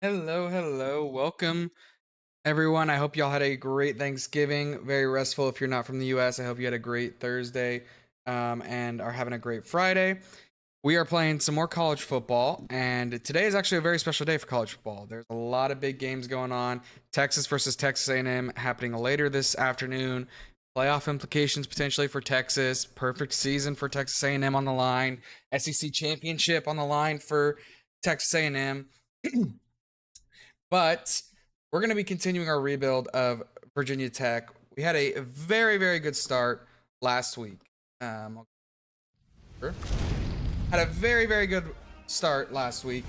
Hello, hello. Welcome, everyone. I hope y'all had a great Thanksgiving. Very restful if you're not from the US. I hope you had a great Thursday and are having a great Friday. We are playing some more college football, and today is actually a very special day for college football. There's a lot of big games going on. Texas versus Texas A&M happening later this afternoon. Playoff implications potentially for Texas. Perfect season for Texas A&M on the line. SEC championship on the line for Texas A&M. But we're going to be continuing our rebuild of Virginia Tech. We had a very, very good start last week. Had a very, very good start last week.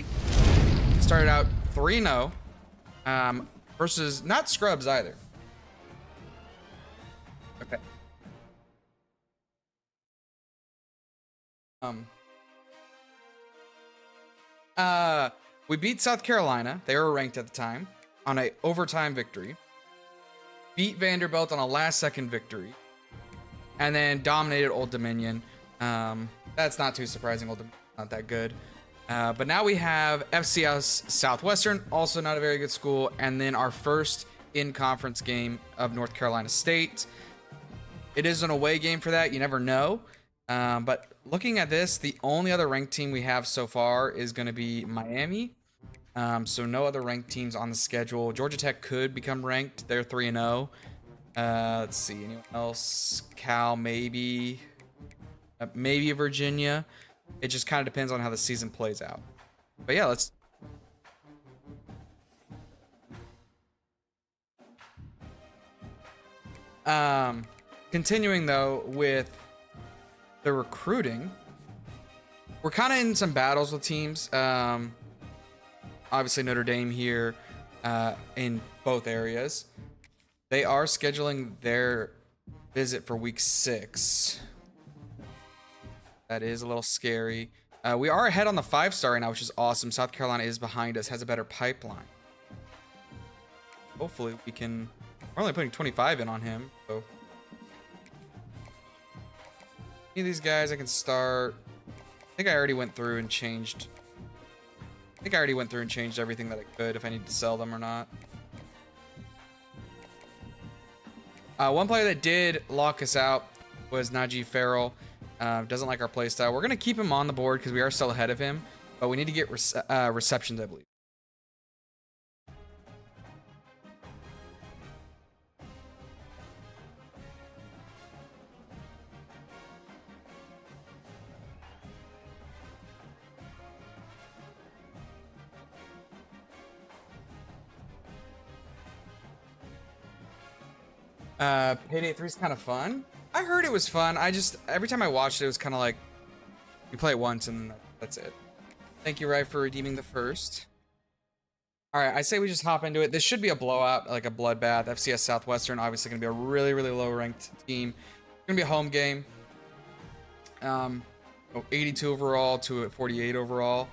Started out 3-0 versus not scrubs either. Okay. We beat South Carolina. They were ranked at the time on a overtime victory. Beat Vanderbilt on a last-second victory, and then dominated Old Dominion. That's not too surprising. Old Dominion's not that good. But now we have FCS Southwestern, also not a very good school, and then our first in-conference game of North Carolina State. It is an away game for that. You never know. But looking at this, the only other ranked team we have so far is going to be Miami. So no other ranked teams on the schedule. Georgia Tech could become ranked. They're 3-0. Let's see. Anyone else? Cal, maybe. Maybe Virginia. It just kind of depends on how the season plays out. But yeah, let's... Continuing, though, with the recruiting. We're kind of in some battles with teams. Obviously, Notre Dame here in both areas. They are scheduling their visit for week 6. That is a little scary. We are ahead on the 5-star right now, which is awesome. South Carolina is behind us, has a better pipeline. Hopefully we can... We're only putting 25 in on him, so... Any of these guys I can start... I think I already went through and changed... everything that I could, if I need to sell them or not. One player that did lock us out was Najee Farrell. Doesn't like our playstyle. We're going to keep him on the board because we are still ahead of him, but we need to get receptions, I believe. Payday 3 is kind of fun. I heard it was fun. Every time I watched it, it was kind of like, you play it once and that's it. Thank you, Rai, for redeeming the first. All right, I say we just hop into it. This should be a blowout, like a bloodbath. FCS Southwestern, obviously going to be a really, really low-ranked team. It's going to be a home game. 82 overall to 48 overall.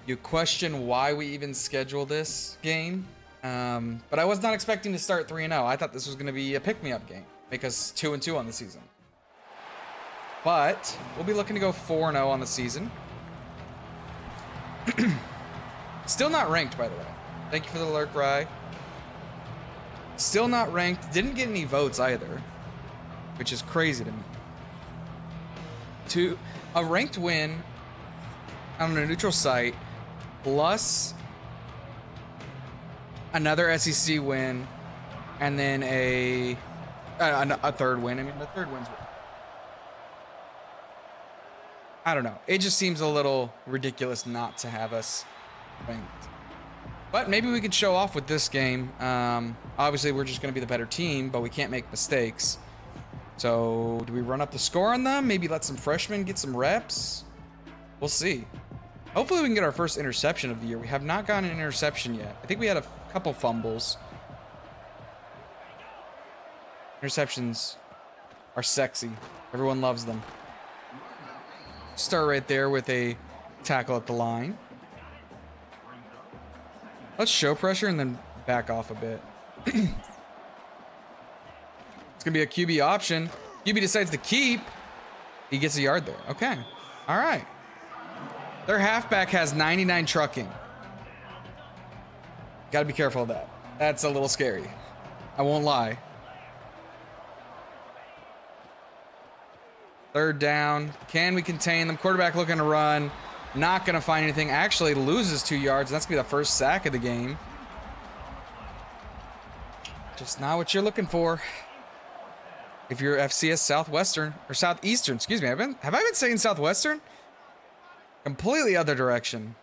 You question why we even schedule this game. But I was not expecting to start 3-0. I thought this was going to be a pick-me-up game. Make us 2-2 on the season. But we'll be looking to go 4-0 on the season. Still not ranked, by the way. Thank you for the lurk, Rye. Still not ranked. Didn't get any votes either, which is crazy to me. To a ranked win on a neutral site plus another SEC win and then a third win. I mean, the third win's... I don't know. It just seems a little ridiculous not to have us ranked. But maybe we could show off with this game. Obviously, we're just going to be the better team, but we can't make mistakes. So, do we run up the score on them? Maybe let some freshmen get some reps? We'll see. Hopefully, we can get our first interception of the year. We have not gotten an interception yet. I think we had a couple fumbles. Interceptions are sexy. Everyone loves them. Start right there with a tackle at the line. Let's show pressure and then back off a bit. It's going to be a QB option. QB decides to keep. He gets a yard there. Okay. All right. Their halfback has 99 trucking. Gotta be careful of that. That's a little scary. I won't lie. Third down. Can we contain them? Quarterback looking to run. Not going to find anything. Actually loses 2 yards. That's going to be the first sack of the game. Just not what you're looking for. If you're FCS Southwestern or Southeastern, excuse me. Have I been saying Southwestern? Completely other direction.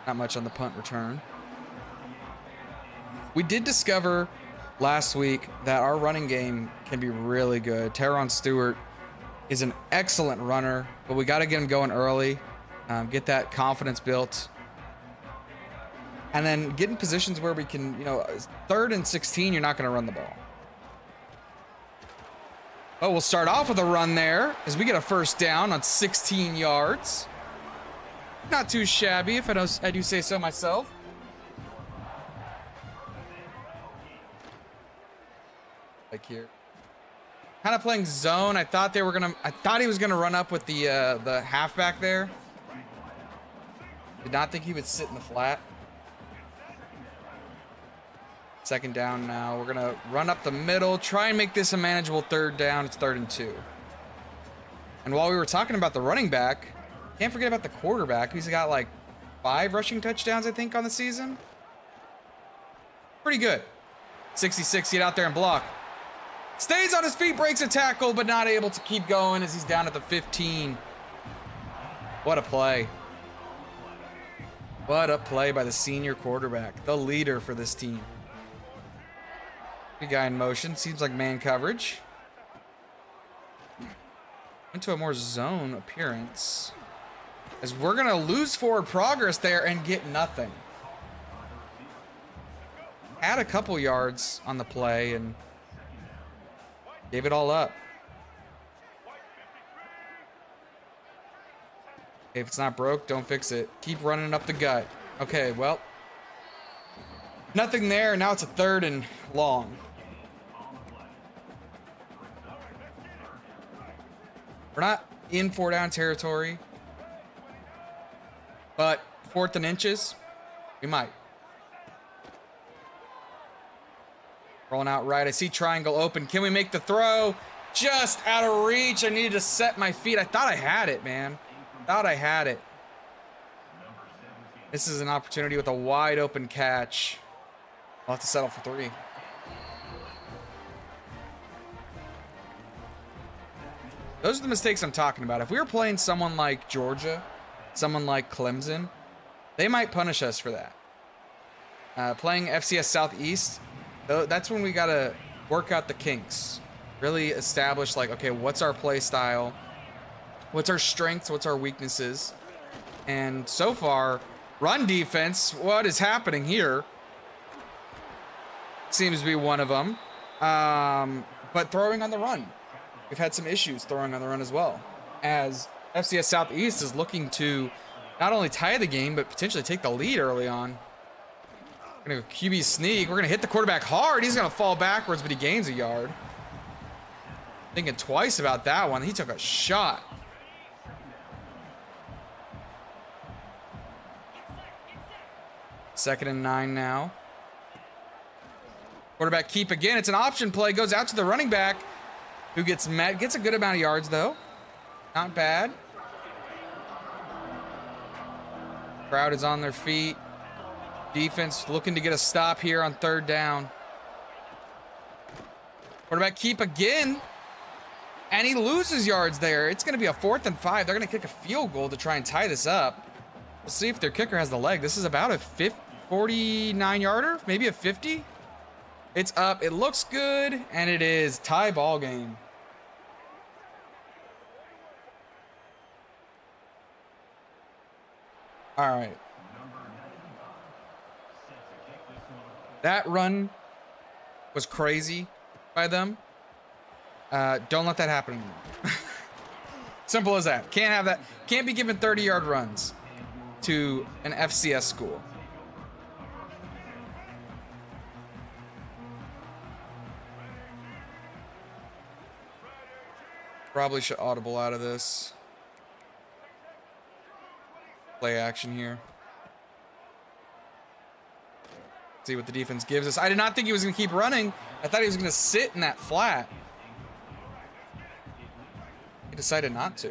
Not much on the punt return. We did discover last week that our running game can be really good. Teron Stewart is an excellent runner, but we got to get him going early, get that confidence built, and then get in positions where we can, 3rd and 16, you're not going to run the ball. But we'll start off with a run there as we get a first down on 16 yards. Not too shabby, if I do say so myself. Like here. Kind of playing zone. I thought he was gonna run up with the halfback there. Did not think he would sit in the flat. Second down now. We're gonna run up the middle, try and make this a manageable 3rd down. It's 3rd and 2. And while we were talking about the running back, can't forget about the quarterback. He's got like 5 rushing touchdowns, I think, on the season. Pretty good. 66, get out there and block. Stays on his feet, breaks a tackle, but not able to keep going as he's down at the 15. What a play. What a play by the senior quarterback, the leader for this team. Big guy in motion, seems like man coverage. Into a more zone appearance. As we're gonna lose forward progress there and get nothing. Had a couple yards on the play and gave it all up. If it's not broke, don't fix it. Keep running up the gut. Okay, well. Nothing there. Now it's a 3rd and long. We're not in 4 down territory. But 4th and inches, we might. Rolling out right. I see triangle open. Can we make the throw? Just out of reach. I needed to set my feet. I thought I had it, man. Thought I had it. This is an opportunity with a wide open catch. I'll have to settle for 3. Those are the mistakes I'm talking about. If we were playing someone like Georgia, someone like Clemson, they might punish us for that. Playing FCS Southeast, that's when we got to work out the kinks. Really establish, like, okay, what's our play style? What's our strengths? What's our weaknesses? And so far, run defense, what is happening here? Seems to be one of them. But throwing on the run. We've had some issues throwing on the run as well. As FCS Southeast is looking to not only tie the game, but potentially take the lead early on. We're going to go QB sneak. We're going to hit the quarterback hard. He's going to fall backwards, but he gains a yard. Thinking twice about that one. He took a shot. Second and 9 now. Quarterback keep again. It's an option play. Goes out to the running back, who gets met. Gets a good amount of yards, though. Not bad. Crowd is on their feet. Defense looking to get a stop here on 3rd down. Quarterback keep again. And he loses yards there. It's going to be a 4th and 5. They're going to kick a field goal to try and tie this up. We'll see if their kicker has the leg. This is about a 49-yarder, maybe a 50. It's up. It looks good, and it is tie ball game. All right. That run was crazy by them. Don't let that happen anymore. Simple as that. Can't have that. Can't be given 30-yard runs to an FCS school. Probably should audible out of this. Play action here. See what the defense gives us. I did not think he was going to keep running. I thought he was going to sit in that flat. He decided not to.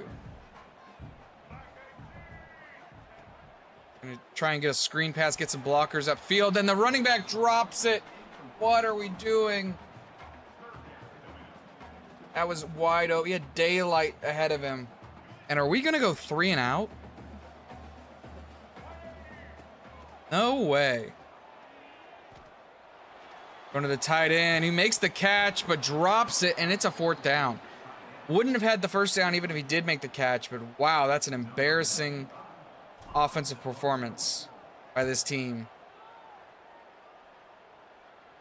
Going to try and get a screen pass, get some blockers upfield. Then the running back drops it. What are we doing? That was wide open. He had daylight ahead of him. And are we going to go 3 and out? No way. Going to the tight end. He makes the catch, but drops it, and it's a 4th down. Wouldn't have had the first down even if he did make the catch, but wow, that's an embarrassing offensive performance by this team.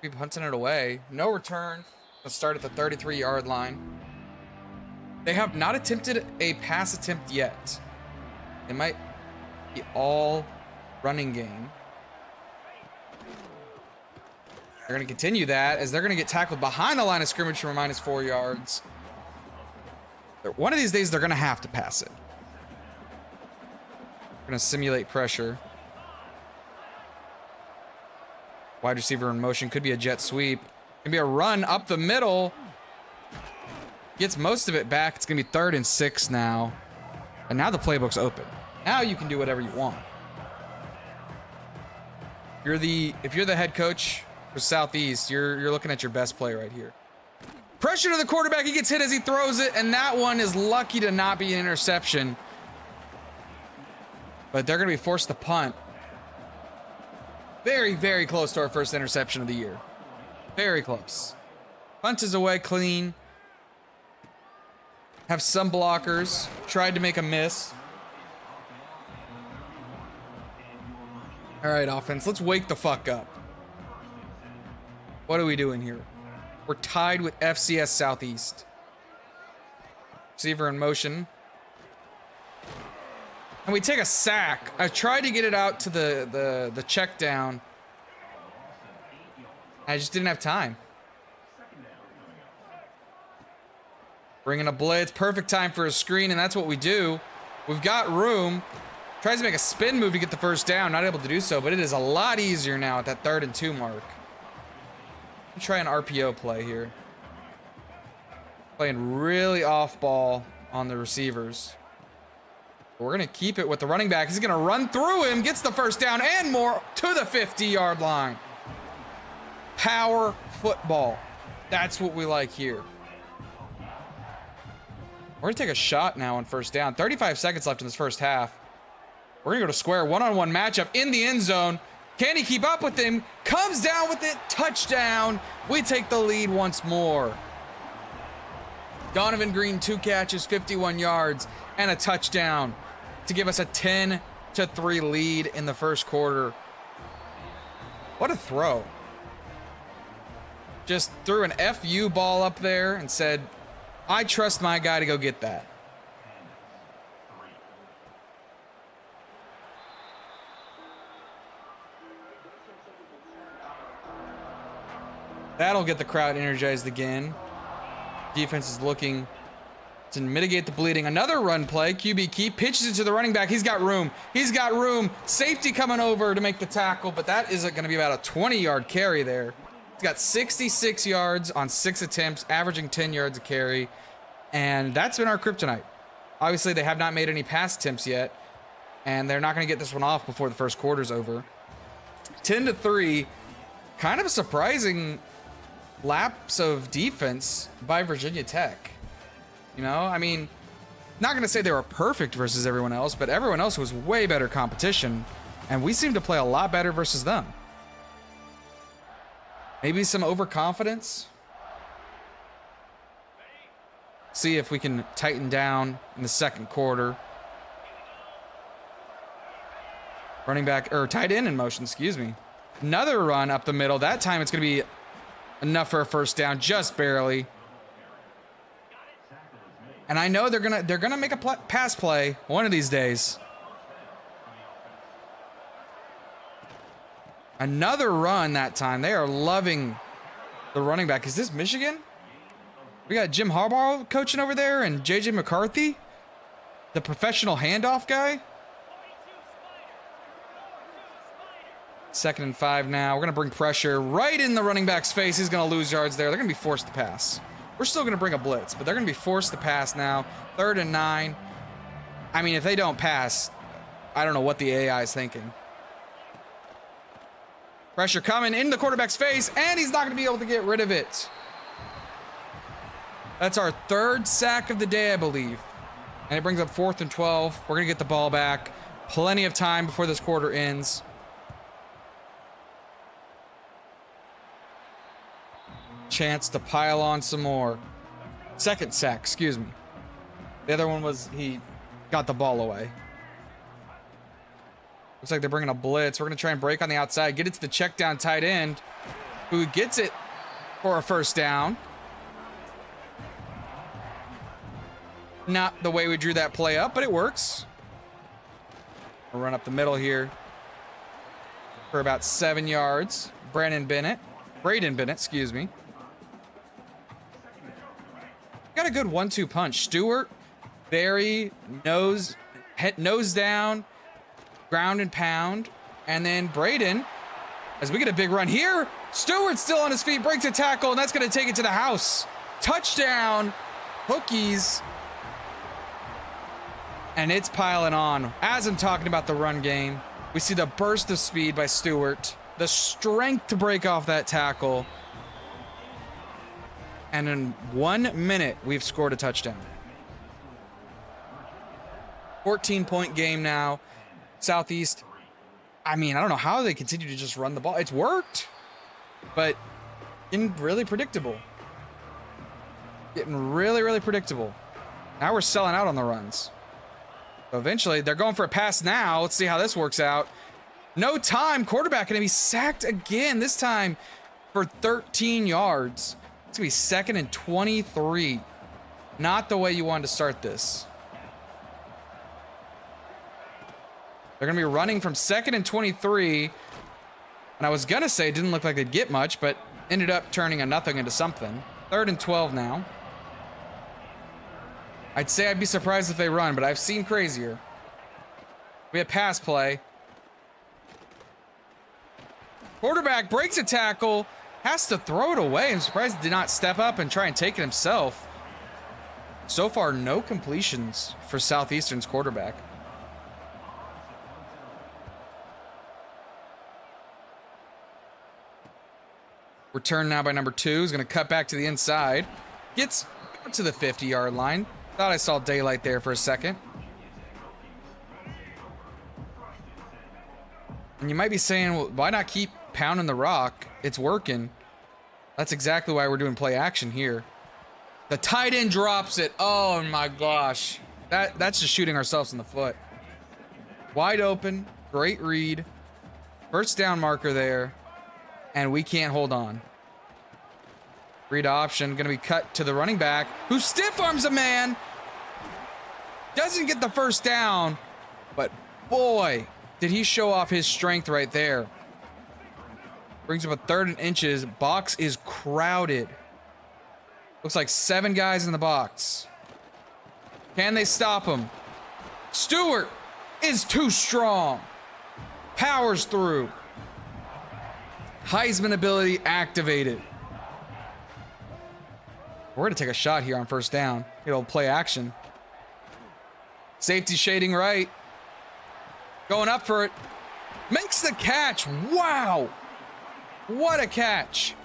Keep hunting it away. No return. Let's start at the 33-yard line. They have not attempted a pass attempt yet. It might be all running game. They're going to continue that as they're going to get tackled behind the line of scrimmage from a -4 yards. One of these days, they're going to have to pass it. They're going to simulate pressure. Wide receiver in motion. Could be a jet sweep. Could be a run up the middle. Gets most of it back. It's going to be 3rd and 6 now. And now the playbook's open. Now you can do whatever you want. If you're the head coach for Southeast, you're looking at your best play right here. Pressure to the quarterback. He gets hit as he throws it, and that one is lucky to not be an interception. But they're going to be forced to punt. Very, very close to our first interception of the year. Very close. Punt is away clean. Have some blockers. Tried to make a miss. All right, offense. Let's wake the fuck up. What are we doing here? We're tied with FCS Southeast. Receiver in motion. And we take a sack. I tried to get it out to the check down. I just didn't have time. Bringing a blitz. Perfect time for a screen, and that's what we do. We've got room. Tries to make a spin move to get the first down. Not able to do so, but it is a lot easier now at that 3rd and 2 mark. Try an RPO play here. Playing really off ball on the receivers. We're going to keep it with the running back. He's going to run through him, gets the first down and more to the 50-yard line. Power football. That's what we like here. We're going to take a shot now on first down. 35 seconds left in this first half. We're going to go to square one-on-one matchup in the end zone. Can he keep up with him? Comes down with it. Touchdown. We take the lead once more. Donovan Green, 2 catches, 51 yards, and a touchdown to give us a 10-3 lead in the first quarter. What a throw. Just threw an FU ball up there and said, I trust my guy to go get that. That'll get the crowd energized again. Defense is looking to mitigate the bleeding. Another run play. QB keep. Pitches it to the running back. He's got room. He's got room. Safety coming over to make the tackle, but that is going to be about a 20-yard carry there. He's got 66 yards on 6 attempts, averaging 10 yards a carry. And that's been our kryptonite. Obviously, they have not made any pass attempts yet, and they're not going to get this one off before the first quarter's over. 10-3. Kind of a surprising lapse of defense by Virginia Tech. You know, I mean, not going to say they were perfect versus everyone else, but everyone else was way better competition, and we seem to play a lot better versus them. Maybe some overconfidence. See if we can tighten down in the second quarter. Running back, or tight end in motion, excuse me. Another run up the middle. That time it's going to be enough for a first down, just barely. And I know they're gonna make a pass play one of these days. Another run that time. They are loving the running back. Is this Michigan? We got Jim Harbaugh coaching over there and JJ McCarthy, the professional handoff guy. 2nd and 5 now. We're going to bring pressure right in the running back's face. He's going to lose yards there. They're going to be forced to pass. We're still going to bring a blitz, but they're going to be forced to pass now. 3rd and 9. I mean, if they don't pass, I don't know what the AI is thinking. Pressure coming in the quarterback's face, and he's not going to be able to get rid of it. That's our 3rd sack of the day, I believe. And it brings up 4th and 12. We're going to get the ball back. Plenty of time before this quarter ends. Chance to pile on some more. 2nd sack, excuse me. The other one was he got the ball away. Looks like they're bringing a blitz. We're going to try and break on the outside. Get it to the check down tight end, who gets it for a 1st down. Not the way we drew that play up, but it works. We'll run up the middle here for about 7 yards. Braden Bennett, excuse me. Got a good 1-2 punch. Stewart, Barry, nose down, ground and pound, and then Braden, as we get a big run here. Stewart's still on his feet, breaks a tackle, and that's going to take it to the house. Touchdown, Hokies. And it's piling on. As I'm talking about the run game, we see the burst of speed by Stewart, the strength to break off that tackle. And in 1 minute, we've scored a touchdown. 14-point game now. Southeast, I mean, I don't know how they continue to just run the ball. It's worked, but getting really predictable. Getting really, really predictable. Now we're selling out on the runs. So eventually, they're going for a pass now. Let's see how this works out. No time. Quarterback going to be sacked again, this time for 13 yards. It's going to be 2nd and 23. Not the way you wanted to start this. They're going to be running from 2nd and 23. And I was going to say it didn't look like they'd get much, but ended up turning a nothing into something. 3rd and 12 now. I'd say I'd be surprised if they run, but I've seen crazier. We have pass play. Quarterback breaks a tackle, has to throw it away. I'm surprised he did not step up and try and take it himself. So far, no completions for Southeastern's quarterback. Return now by number 2. He's going to cut back to the inside. Gets to the 50-yard line. Thought I saw daylight there for a second. And you might be saying, well, why not keep pounding the rock? It's working. That's exactly why we're doing play action here. The tight end drops it. Oh my gosh. That's just shooting ourselves in the foot. Wide open. Great read. 1st down marker there. And we can't hold on. Read option. Going to be cut to the running back, who stiff arms a man. Doesn't get the 1st down. But boy, did he show off his strength right there. Brings up a 3rd and inches. Box is crowded. Looks like 7 guys in the box. Can they stop him? Stewart is too strong. Powers through. Heisman ability activated. We're going to take a shot here on 1st down. It'll play action. Safety shading right. Going up for it. Makes the catch. Wow. What a catch.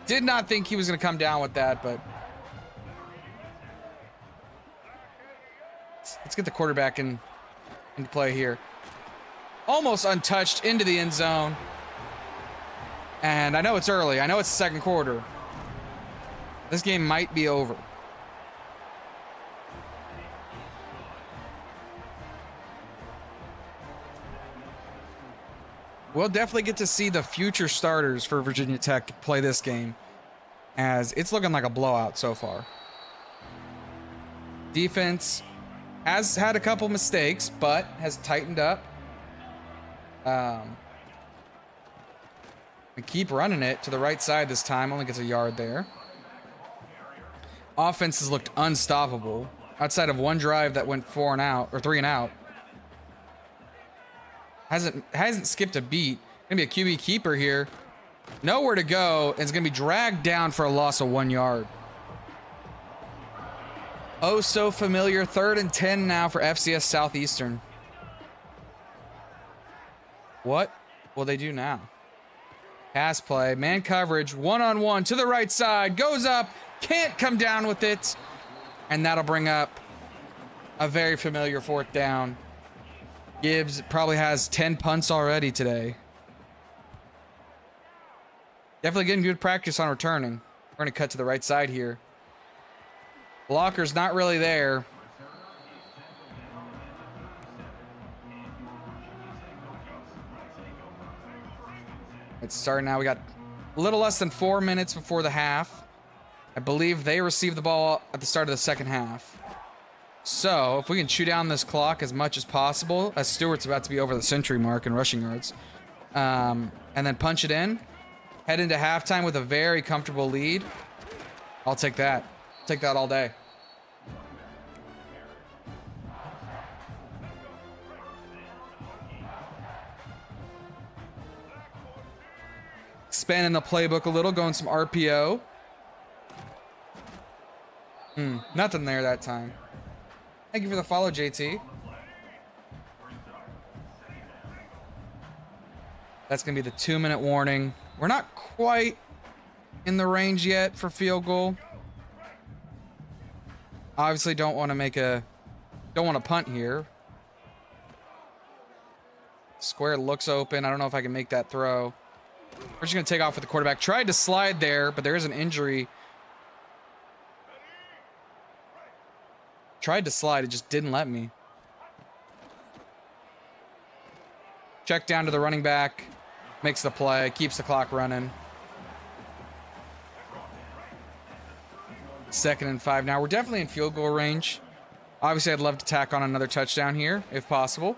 Did not think he was going to come down with that, but let's get the quarterback into play here. Almost untouched into the end zone. And I know it's early. I know it's the 2nd quarter. This game might be over. We'll definitely get to see the future starters for Virginia Tech play this game, as it's looking like a blowout so far. Defense has had a couple mistakes, but has tightened up. We keep running it to the right side this time. Only gets a yard there. Offense has looked unstoppable outside of one drive that went 4 and out, or 3 and out. Hasn't skipped a beat. Gonna be a QB keeper here. Nowhere to go. And it's gonna be dragged down for a loss of 1 yard. Oh, so familiar. 3rd and 10 now for FCS Southeastern. What will they do now? Pass play, man coverage, one-on-one to the right side, goes up, can't come down with it. And that'll bring up a very familiar 4th down. Gibbs probably has 10 punts already today. Definitely getting good practice on returning. We're going to cut to the right side here. Blocker's not really there. It's starting now. We got a little less than 4 minutes before the half. I believe they received the ball at the start of the second half. So if we can chew down this clock as much as possible, as Stewart's about to be over the century mark in rushing yards, and then punch it in, head into halftime with a very comfortable lead, I'll take that. Take that all day. Expanding the playbook a little, going some RPO. Nothing there that time. Thank you for the follow, JT. That's going to be the 2-minute warning. We're not quite in the range yet for field goal. Obviously don't want to punt here. Square looks open. I don't know if I can make that throw. We're just going to take off with the quarterback. Tried to slide there, but there is an injury. Tried to slide, it just didn't let me. Check down to the running back. Makes the play, keeps the clock running. 2nd and 5 now. We're definitely in field goal range. Obviously, I'd love to tack on another touchdown here, if possible.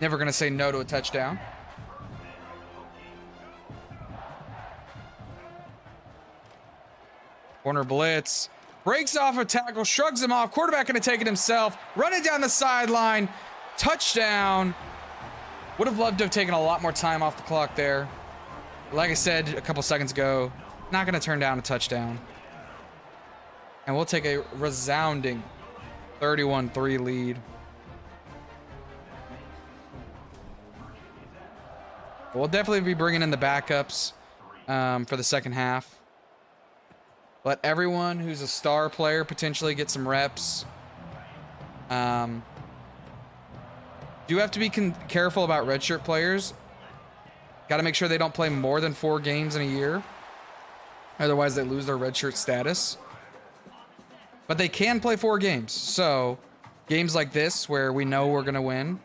Never going to say no to a touchdown. Corner blitz. Breaks off a tackle, shrugs him off. Quarterback going to take it himself. Running down the sideline. Touchdown. Would have loved to have taken a lot more time off the clock there. Like I said a couple seconds ago, not going to turn down a touchdown. And we'll take a resounding 31-3 lead. We'll definitely be bringing in the backups for the second half. Let everyone who's a star player potentially get some reps. Do have to be careful about redshirt players. Got to make sure they don't play more than 4 games in a year. Otherwise, they lose their redshirt status. But they can play 4 games. So games like this, where we know we're going to win,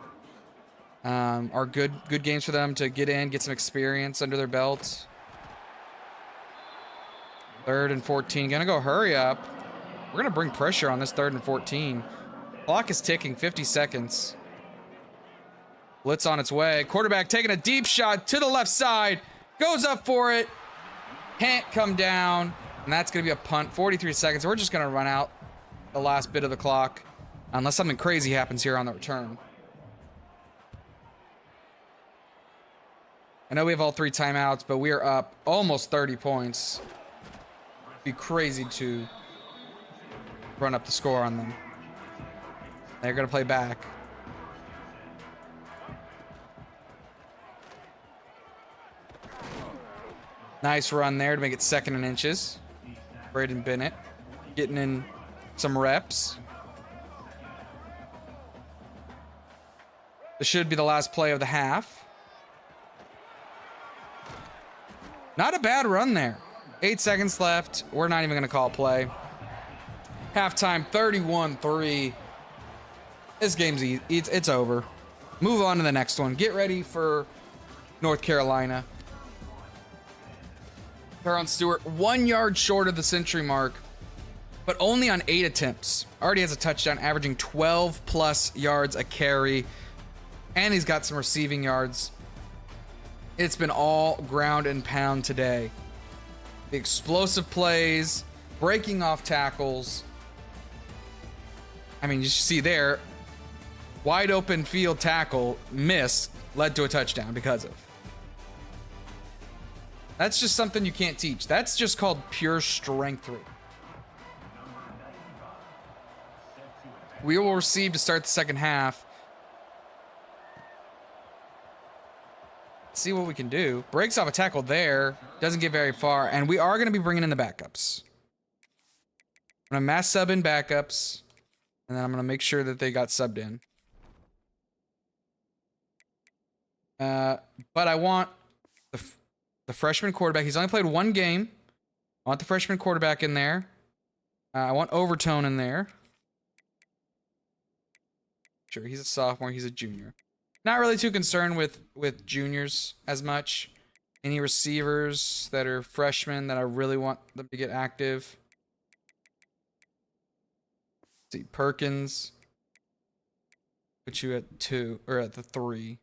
are good games for them to get in, get some experience under their belts. 3rd and 14. Gonna go hurry up. We're gonna bring pressure on this 3rd and 14. Clock is ticking, 50 seconds. Blitz on its way. Quarterback taking a deep shot to the left side. Goes up for it. Can't come down. And that's gonna be a punt. 43 seconds. We're just gonna run out the last bit of the clock. Unless something crazy happens here on the return. I know we have all 3 timeouts, but we are up almost 30 points. It'd be crazy to run up the score on them. They're going to play back. Nice run there to make it 2nd and inches. Braden Bennett getting in some reps. This should be the last play of the half. Not a bad run there. 8 seconds left. We're not even going to call play. Halftime, 31-3. This game's it's over. Move on to the next one. Get ready for North Carolina. Teron Stewart, 1 yard short of the century mark, but only on 8 attempts. Already has a touchdown, averaging 12 plus yards a carry. And he's got some receiving yards. It's been all ground and pound today. The explosive plays, breaking off tackles. I mean, you see there, wide open field tackle, miss, led to a touchdown because of. That's just something you can't teach. That's just called pure strength rate. We will receive to start the second half. See what we can do. Breaks off a tackle there. Doesn't get very far. And we are going to be bringing in the backups. I'm going to mass sub in backups. And then I'm going to make sure that they got subbed in. But I want the freshman quarterback. He's only played one game. I want the freshman quarterback in there. I want Overtone in there. Sure, he's a sophomore. He's a junior. Not really too concerned with juniors as much. Any receivers that are freshmen that I really want them to get active. Let's see, Perkins. Put you at 2 or at the 3.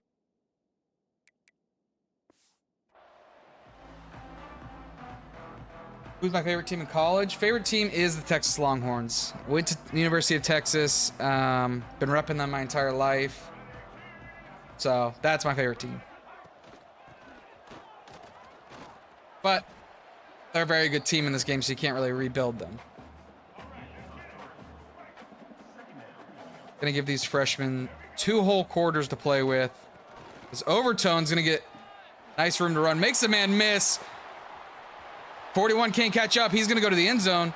Who's my favorite team in college? Favorite team is the Texas Longhorns. Went to the University of Texas. Been repping them my entire life. So that's my favorite team. But they're a very good team in this game, so you can't really rebuild them. Gonna give these freshmen 2 whole quarters to play with. This Overtone's gonna get nice room to run. Makes the man miss. 41 can't catch up. He's gonna go to the end zone.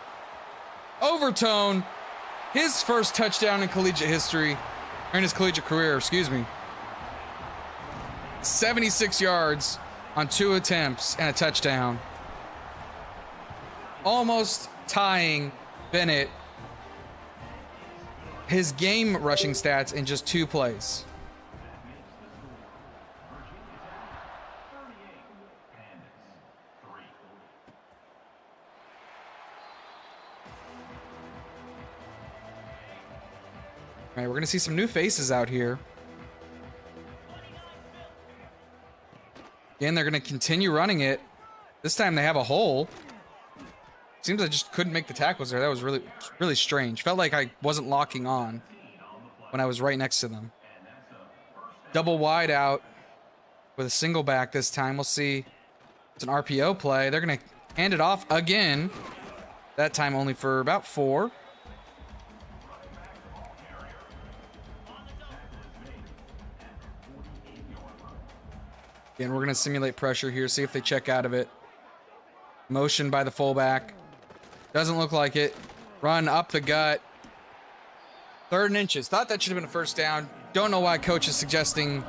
Overtone, his first touchdown in collegiate history, or in his collegiate career, excuse me. 76 yards on 2 attempts and a touchdown. Almost tying Bennett his game rushing stats in just 2 plays. All right, we're gonna see some new faces out here. Again, they're gonna continue running it. This time they have a hole. Seems I just couldn't make the tackles there. That was really strange. Felt like I wasn't locking on when I was right next to them. Double wide out with a single back this time. We'll see. It's an RPO play. They're gonna hand it off again. That time only for about 4. Again, we're going to simulate pressure here, see if they check out of it. Motion by the fullback. Doesn't look like it. Run up the gut. 3rd and inches. Thought that should have been a first down. Don't know why coach is suggesting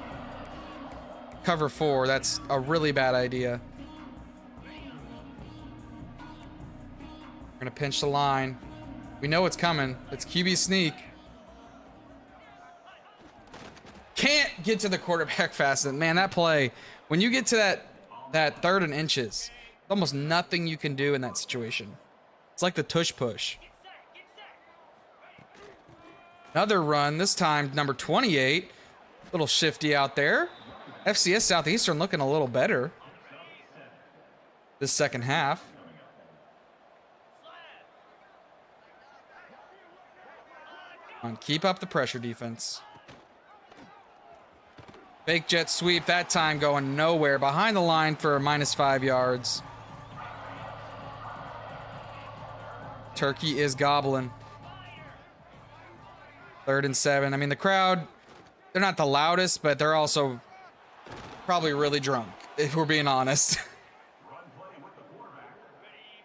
cover 4. That's a really bad idea. We're going to pinch the line. We know what's coming. It's QB sneak. Can't get to the quarterback fast enough. Man, that play, when you get to that 3rd and inches, almost nothing you can do in that situation. It's like the tush push. Another run, this time number 28. Little shifty out there. FCS Southeastern looking a little better this second half. Keep up the pressure, defense. Fake jet sweep, that time going nowhere. Behind the line for a -5 yards. Turkey is gobbling. 3rd and 7. I mean, the crowd, they're not the loudest, but they're also probably really drunk, if we're being honest.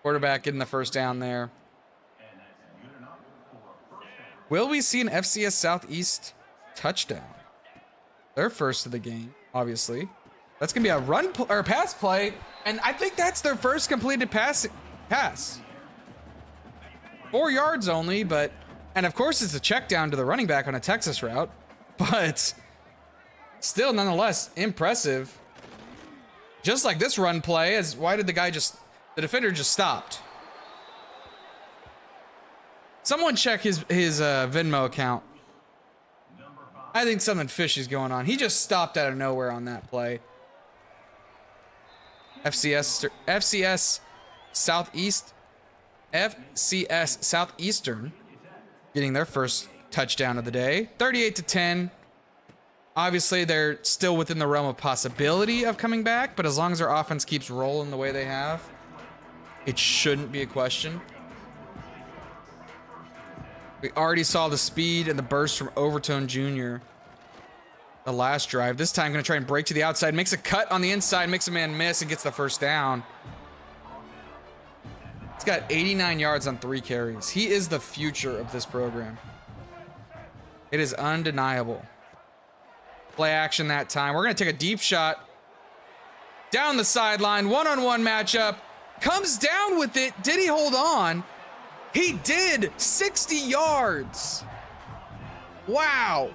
Quarterback getting the first down there. Will we see an FCS Southeast touchdown? Their first of the game, obviously. That's gonna be a run or pass play, and I think that's their first completed pass. 4 yards only, but and of course it's a check down to the running back on a Texas route, but still nonetheless impressive. Just like this run play, as why did the defender just stopped? Someone check his Venmo account. I think something fishy's going on. He just stopped out of nowhere on that play. FCS Southeastern getting their first touchdown of the day. 38-10. Obviously, they're still within the realm of possibility of coming back, but as long as their offense keeps rolling the way they have, it shouldn't be a question. We already saw the speed and the burst from Overtone Jr. the last drive. This time, going to try and break to the outside. Makes a cut on the inside, makes a man miss, and gets the first down. He's got 89 yards on 3 carries. He is the future of this program. It is undeniable. Play action that time. We're going to take a deep shot. Down the sideline, one-on-one matchup. Comes down with it. Did he hold on? He did. 60 yards. Wow.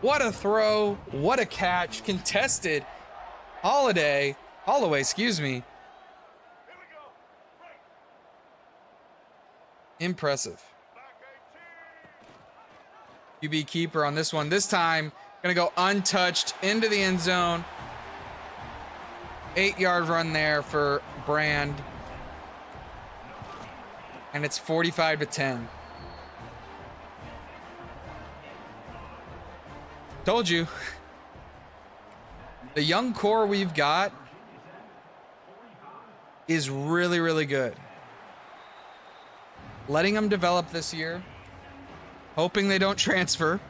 What a throw. What a catch. Contested. Holloway, excuse me. Impressive. QB keeper on this one. This time, gonna go untouched into the end zone. 8-yard run there for Brand. And it's 45-10. Told you. The young core we've got is really, really good. Letting them develop this year. Hoping they don't transfer.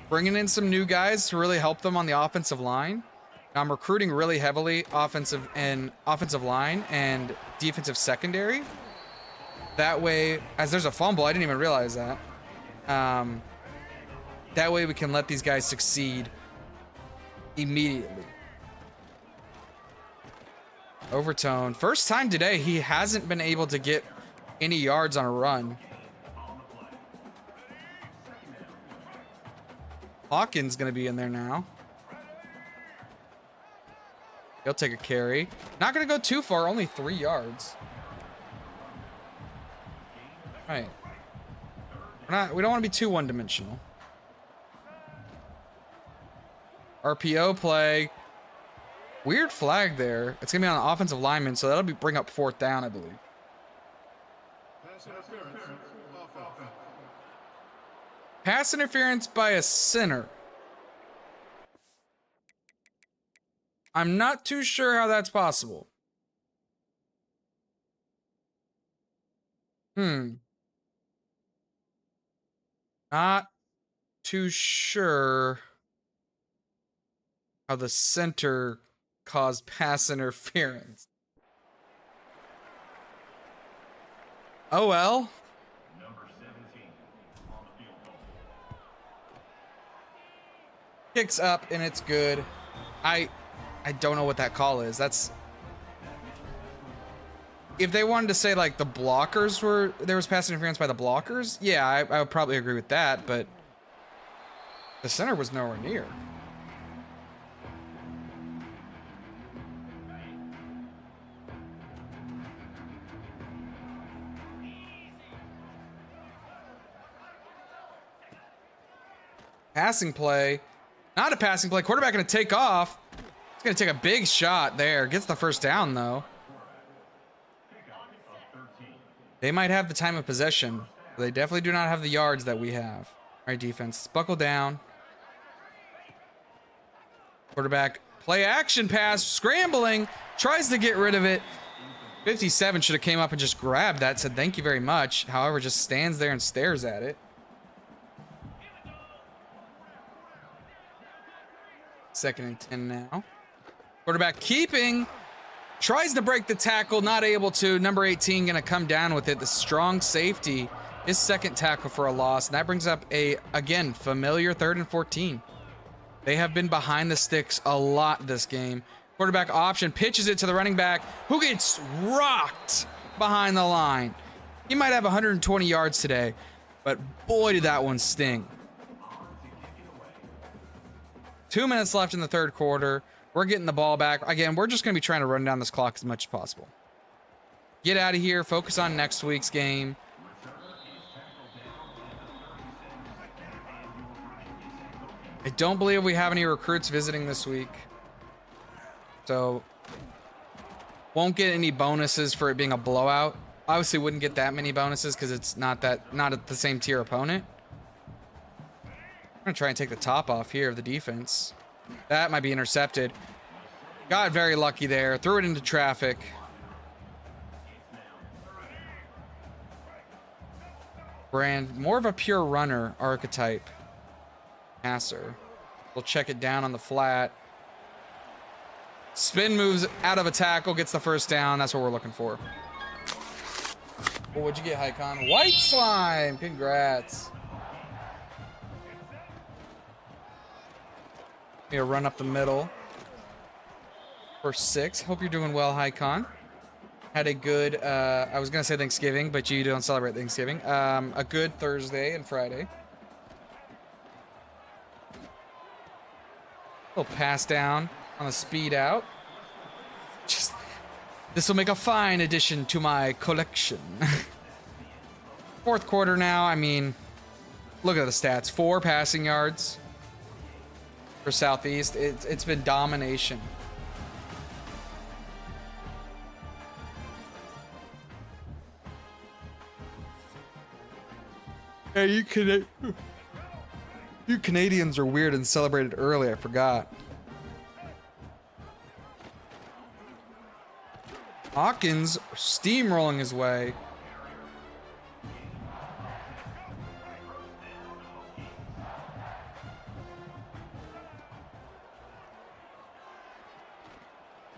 Bringing in some new guys to really help them on the offensive line. I'm recruiting really heavily offensive line and defensive secondary. That way, as there's a fumble, I didn't even realize that. That way we can let these guys succeed immediately. Overtone. First time today, he hasn't been able to get any yards on a run. Hawkins going to be in there now. He'll take a carry. Not going to go too far, only 3 yards. All right. We don't want to be too one-dimensional. RPO play. Weird flag there. It's going to be on the offensive lineman, so that'll bring up 4th down, I believe. Pass interference by a center. I'm not too sure how that's possible. Not too sure how the center caused pass interference. Oh well. Kicks up and it's good. I don't know what that call is. That's if they wanted to say like the blockers were there was pass interference by the blockers. Yeah, I would probably agree with that, but the center was nowhere near. Passing play. Not a passing play. Quarterback going to take off. He's going to take a big shot there. Gets the first down, though. They might have the time of possession. But they definitely do not have the yards that we have. All right, defense. Buckle down. Quarterback. Play action pass. Scrambling. Tries to get rid of it. 57 should have came up and just grabbed that. Said thank you very much. However, just stands there and stares at it. 2nd and 10 now. Quarterback keeping. Tries to break the tackle. Not able to. Number 18 going to come down with it. The strong safety. His 2nd tackle for a loss. And that brings up a, again, familiar 3rd and 14. They have been behind the sticks a lot this game. Quarterback option. Pitches it to the running back, who gets rocked behind the line. He might have 120 yards today, but boy, did that one sting. 2 minutes left in the 3rd quarter. We're getting the ball back. Again, we're just going to be trying to run down this clock as much as possible. Get out of here. Focus on next week's game. I don't believe we have any recruits visiting this week. So, won't get any bonuses for it being a blowout Obviously wouldn't get that many bonuses because it's not at the same tier opponent. I'm gonna try and take the top off here of the defense. That might be intercepted. Got very lucky there. Threw it into traffic. Brand, more of a pure runner archetype. Passer. We'll check it down on the flat. Spin moves out of a tackle, gets the first down. That's what we're looking for. Well, what'd you get, Hycon? White slime! Congrats. Here, run up the middle. For 6. Hope you're doing well, Hycon. Had a good, I was going to say Thanksgiving, but you don't celebrate Thanksgiving. A good Thursday and Friday. Little pass down on a speed out. Just, this will make a fine addition to my collection. Fourth quarter now, I mean, look at the stats. 4 passing yards for Southeast. It's been domination. Hey, you Canadians are weird and celebrated early. I forgot. Hawkins steamrolling his way.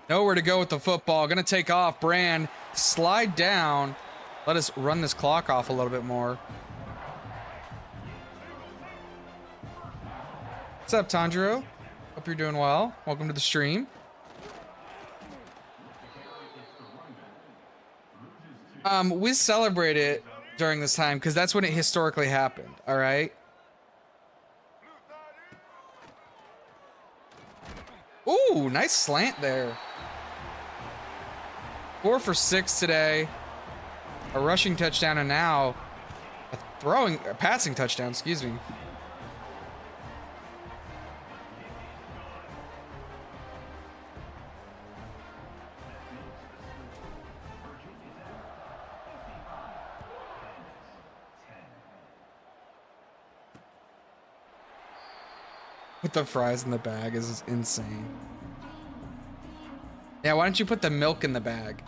Nowhere to go with the football. Gonna take off. Brand, slide down. Let us run this clock off a little bit more. What's up, Tanjiro? Hope you're doing well. Welcome to the stream. We celebrate it during this time because that's when it historically happened. All right. Ooh, nice slant there. 4 for 6 today. A rushing touchdown and now a passing touchdown, excuse me. Put the fries in the bag is insane. Yeah, why don't you put the milk in the bag?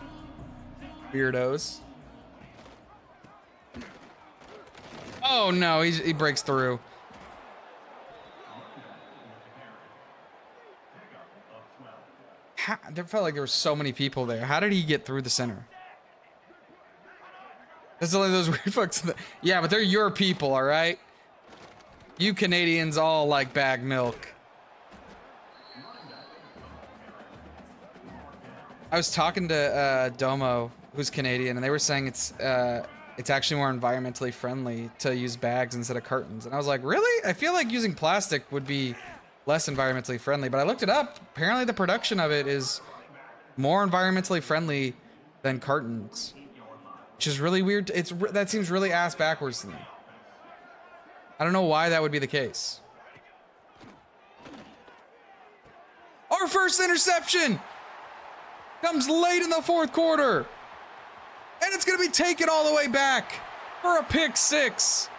Weirdos. Oh no, he breaks through. There felt like there were so many people there. How did he get through the center? There's only those weird folks. Yeah, but they're your people, all right? You Canadians all like bag milk. I was talking to Domo, who's Canadian, and they were saying it's actually more environmentally friendly to use bags instead of cartons. And I was like, really? I feel like using plastic would be less environmentally friendly. But I looked it up. Apparently the production of it is more environmentally friendly than cartons, which is really weird. That seems really ass backwards to me. I don't know why that would be the case. Our first interception comes late in the fourth quarter. And it's going to be taken all the way back for a pick 6.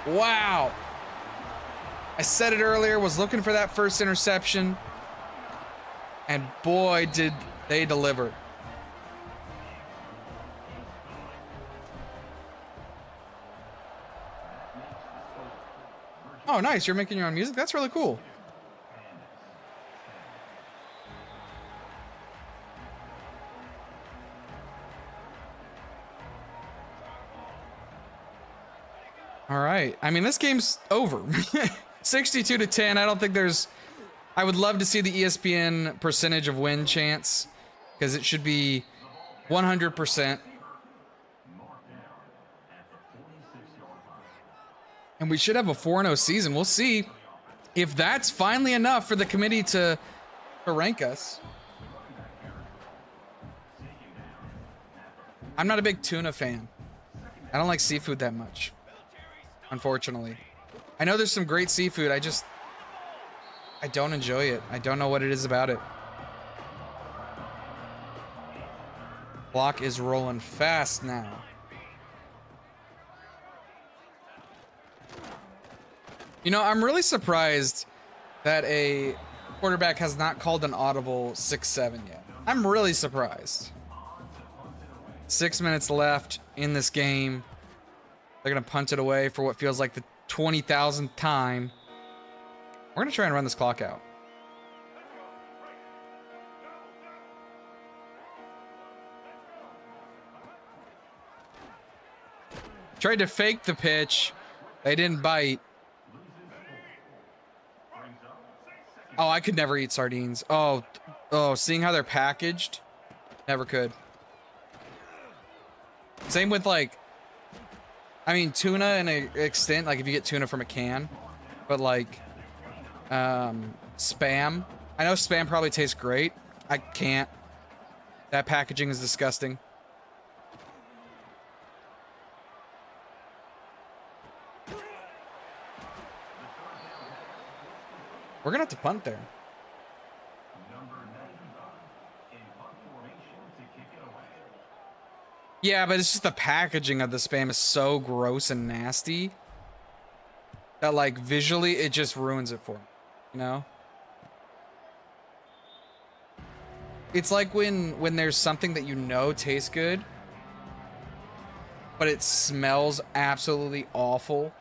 Wow. I said it earlier, was looking for that first interception. And boy, did they deliver. Oh, nice. You're making your own music? That's really cool. All right. I mean, this game's over. 62-10. I don't think there's... I would love to see the ESPN percentage of win chance because it should be 100%. And we should have a 4-0 season. We'll see if that's finally enough for the committee to rank us. I'm not a big tuna fan. I don't like seafood that much, unfortunately. I know there's some great seafood. I don't enjoy it. I don't know what it is about it. Clock is rolling fast now. You know, I'm really surprised that a quarterback has not called an audible 6-7 yet. I'm really surprised. 6 minutes left in this game. They're going to punt it away for what feels like the 20,000th time. We're going to try and run this clock out. Tried to fake the pitch. They didn't bite. Oh, I could never eat sardines. Oh, seeing how they're packaged, never could. Same with like, I mean, tuna in an extent, like if you get tuna from a can, but like, Spam. I know Spam probably tastes great. I can't. That packaging is disgusting. We're gonna have to punt there. Yeah, but it's just the packaging of the Spam is so gross and nasty that like visually it just ruins it for me, you know? It's like when there's something that you know tastes good, but it smells absolutely awful.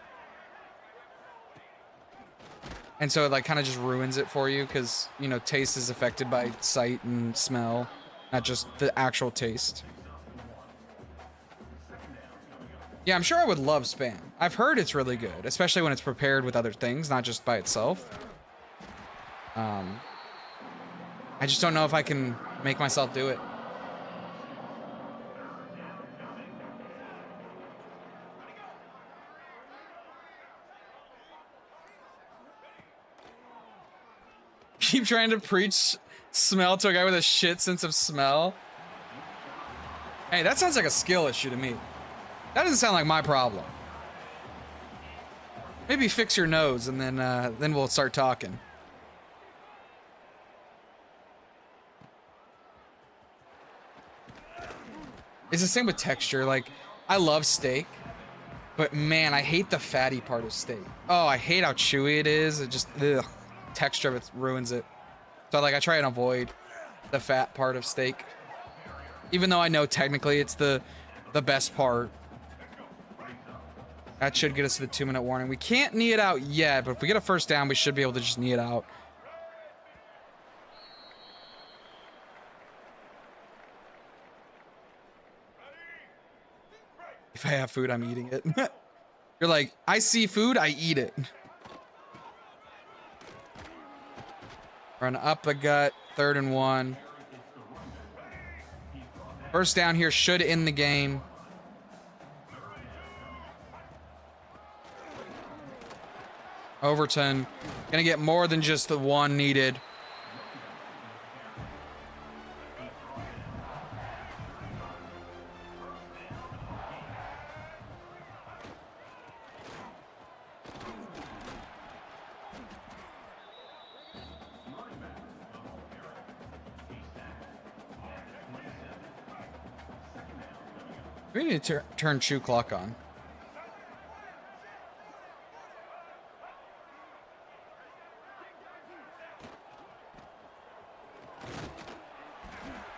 And so it like kind of just ruins it for you because, you know, taste is affected by sight and smell, not just the actual taste. Yeah, I'm sure I would love Spam. I've heard it's really good, especially when it's prepared with other things, not just by itself. I just don't know if I can make myself do it. Keep trying to preach smell to a guy with a shit sense of smell. Hey, that sounds like a skill issue to me. That doesn't sound like my problem. Maybe fix your nose and then we'll start talking. It's the same with texture. Like, I love steak, but man, I hate the fatty part of steak. Oh, I hate how chewy it is. It just, ugh, texture of it ruins it. So like, I try and avoid the fat part of steak, even though I know technically it's the best part. That should get us to the 2-minute warning. We can't knee it out yet, but if we get a first down, we should be able to just knee it out. If I have food, I'm eating it. You're like, I see food, I eat it. Run up the gut, 3rd and 1. First down here should end the game. Overton gonna get more than just the one needed. We need to turn Chew Clock on.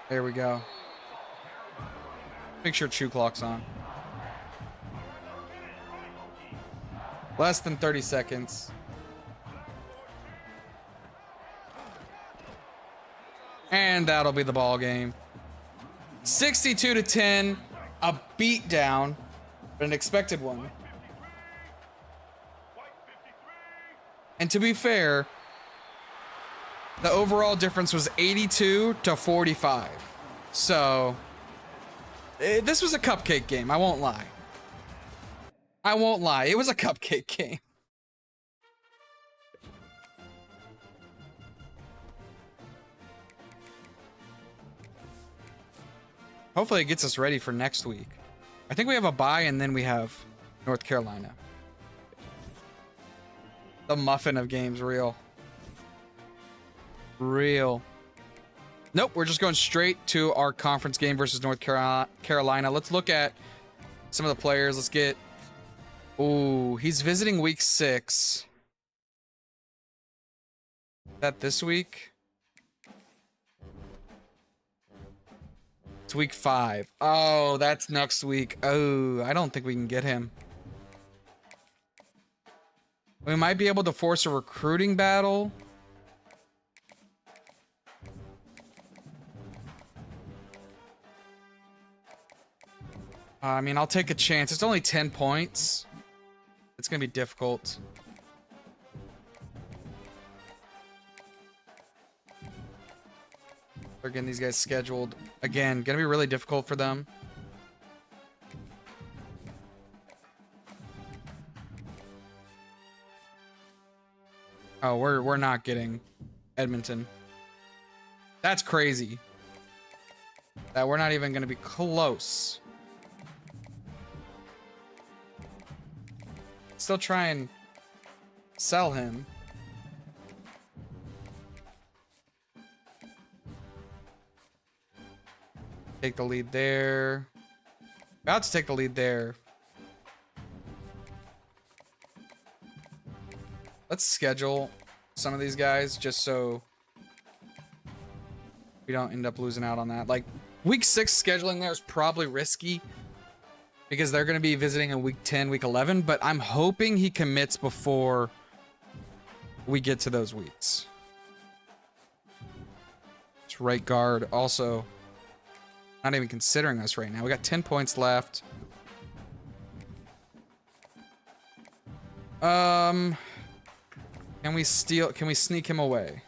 There we go. Make sure Chew Clock's on. Less than 30 seconds. And that'll be the ball game. 62-10. A beatdown, but an expected one. And to be fair, the overall difference was 82-45. So, this was a cupcake game. I won't lie. I won't lie. It was a cupcake game. Hopefully it gets us ready for next week. I think we have a bye and then we have North Carolina. The muffin of games, real. Real. Nope, we're just going straight to our conference game versus North Carolina. Let's look at some of the players. Let's get... Ooh, he's visiting week 6. Is that this week? It's week 5. Oh, that's next week. Oh, I don't think we can get him. We might be able to force a recruiting battle. I mean, I'll take a chance. It's only 10 points. It's going to be difficult. They're getting these guys scheduled. Again, going to be really difficult for them. Oh, we're not getting Edmonton. That's crazy. That we're not even going to be close. Still try and sell him. Take the lead there. About to take the lead there. Let's schedule some of these guys just so we don't end up losing out on that. Like, week 6 scheduling there is probably risky because they're going to be visiting in week 10, week 11, but I'm hoping he commits before we get to those weeks. It's right guard also not even considering us right now. We got 10 points left. Can we sneak him away?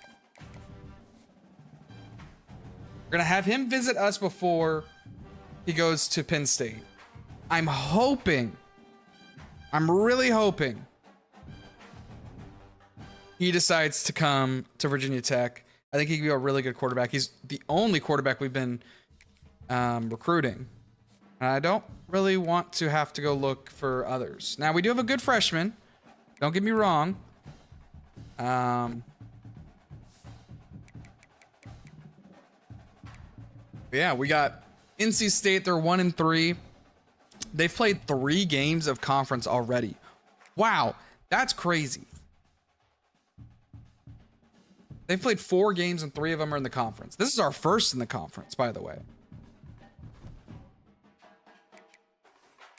We're gonna have him visit us before he goes to Penn State. I'm really hoping he decides to come to Virginia Tech. I think he could be a really good quarterback. He's the only quarterback we've been recruiting. And I don't really want to have to go look for others. Now, we do have a good freshman. Don't get me wrong. Yeah, we got NC State. They're 1-3. They've played 3 games of conference already. Wow, that's crazy. They've played 4 games and 3 of them are in the conference. This is our first in the conference, by the way.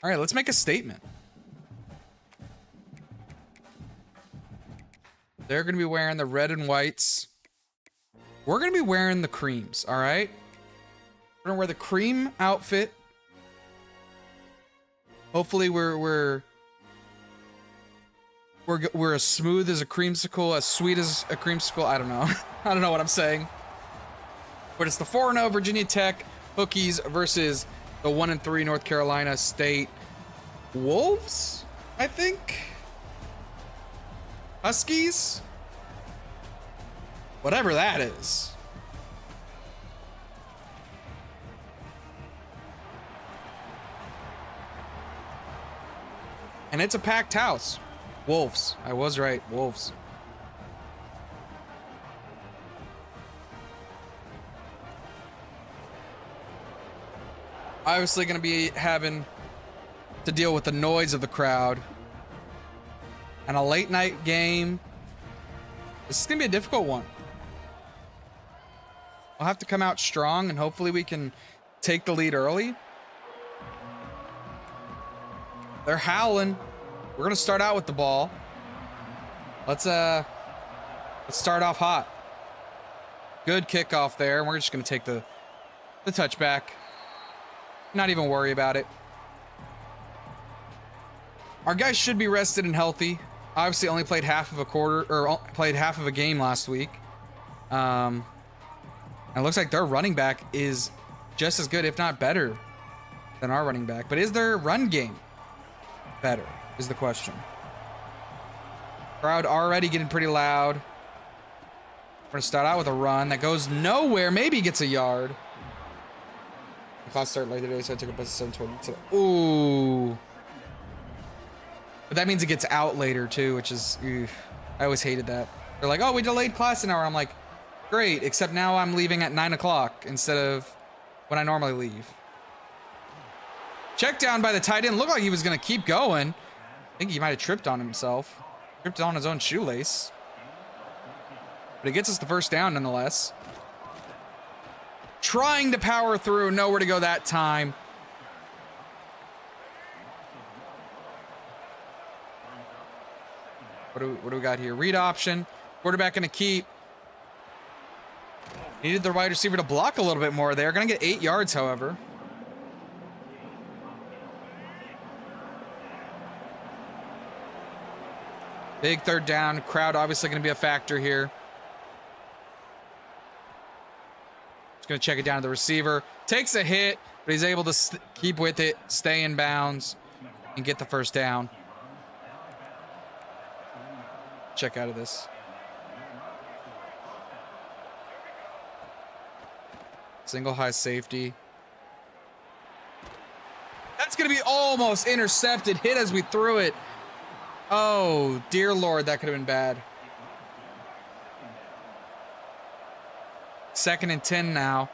All right, let's make a statement. They're going to be wearing the red and whites. We're going to be wearing the creams, all right? We're going to wear the cream outfit. Hopefully we're as smooth as a creamsicle, as sweet as a creamsicle. I don't know. I don't know what I'm saying. But it's the 4-0 Virginia Tech Hokies versus the 1-3 North Carolina State Wolves, I think. Huskies? Whatever that is. And it's a packed house. Wolves. I was right. Wolves. Obviously going to be having to deal with the noise of the crowd. And a late night game. This is going to be a difficult one. We'll have to come out strong and hopefully we can take the lead early. They're howling. We're gonna start out with the ball. Let's start off hot. Good kickoff there, and we're just gonna take the touchback. Not even worry about it. Our guys should be rested and healthy. Obviously, only played half of a quarter or played half of a game last week. And it looks like their running back is just as good, if not better, than our running back. But is their run game better is the question. Crowd already getting pretty loud. We're gonna start out with a run that goes nowhere. Maybe gets a yard. The class started late today, so I took a bus at 7:20. Ooh. But that means it gets out later too, which is, I always hated that. They're like, oh, we delayed class an hour. I'm like, Great, except now I'm leaving at 9 o'clock instead of when I normally leave. Check down by the tight end. Looked like he was going to keep going. I think he might have tripped on himself. Tripped on his own shoelace. But it gets us the first down nonetheless. Trying to power through. Nowhere to go that time. What do we got here? Read option. Quarterback going to keep. Needed the wide receiver to block a little bit more there. Going to get 8 yards, however. Big third down. Crowd obviously going to be a factor here. Just going to check it down to the receiver. Takes a hit, but he's able to keep with it, stay in bounds, and get the first down. Check out of this. Single high safety. That's going to be almost intercepted. Hit as we threw it. Oh, dear Lord, that could have been bad. 2nd and 10 now.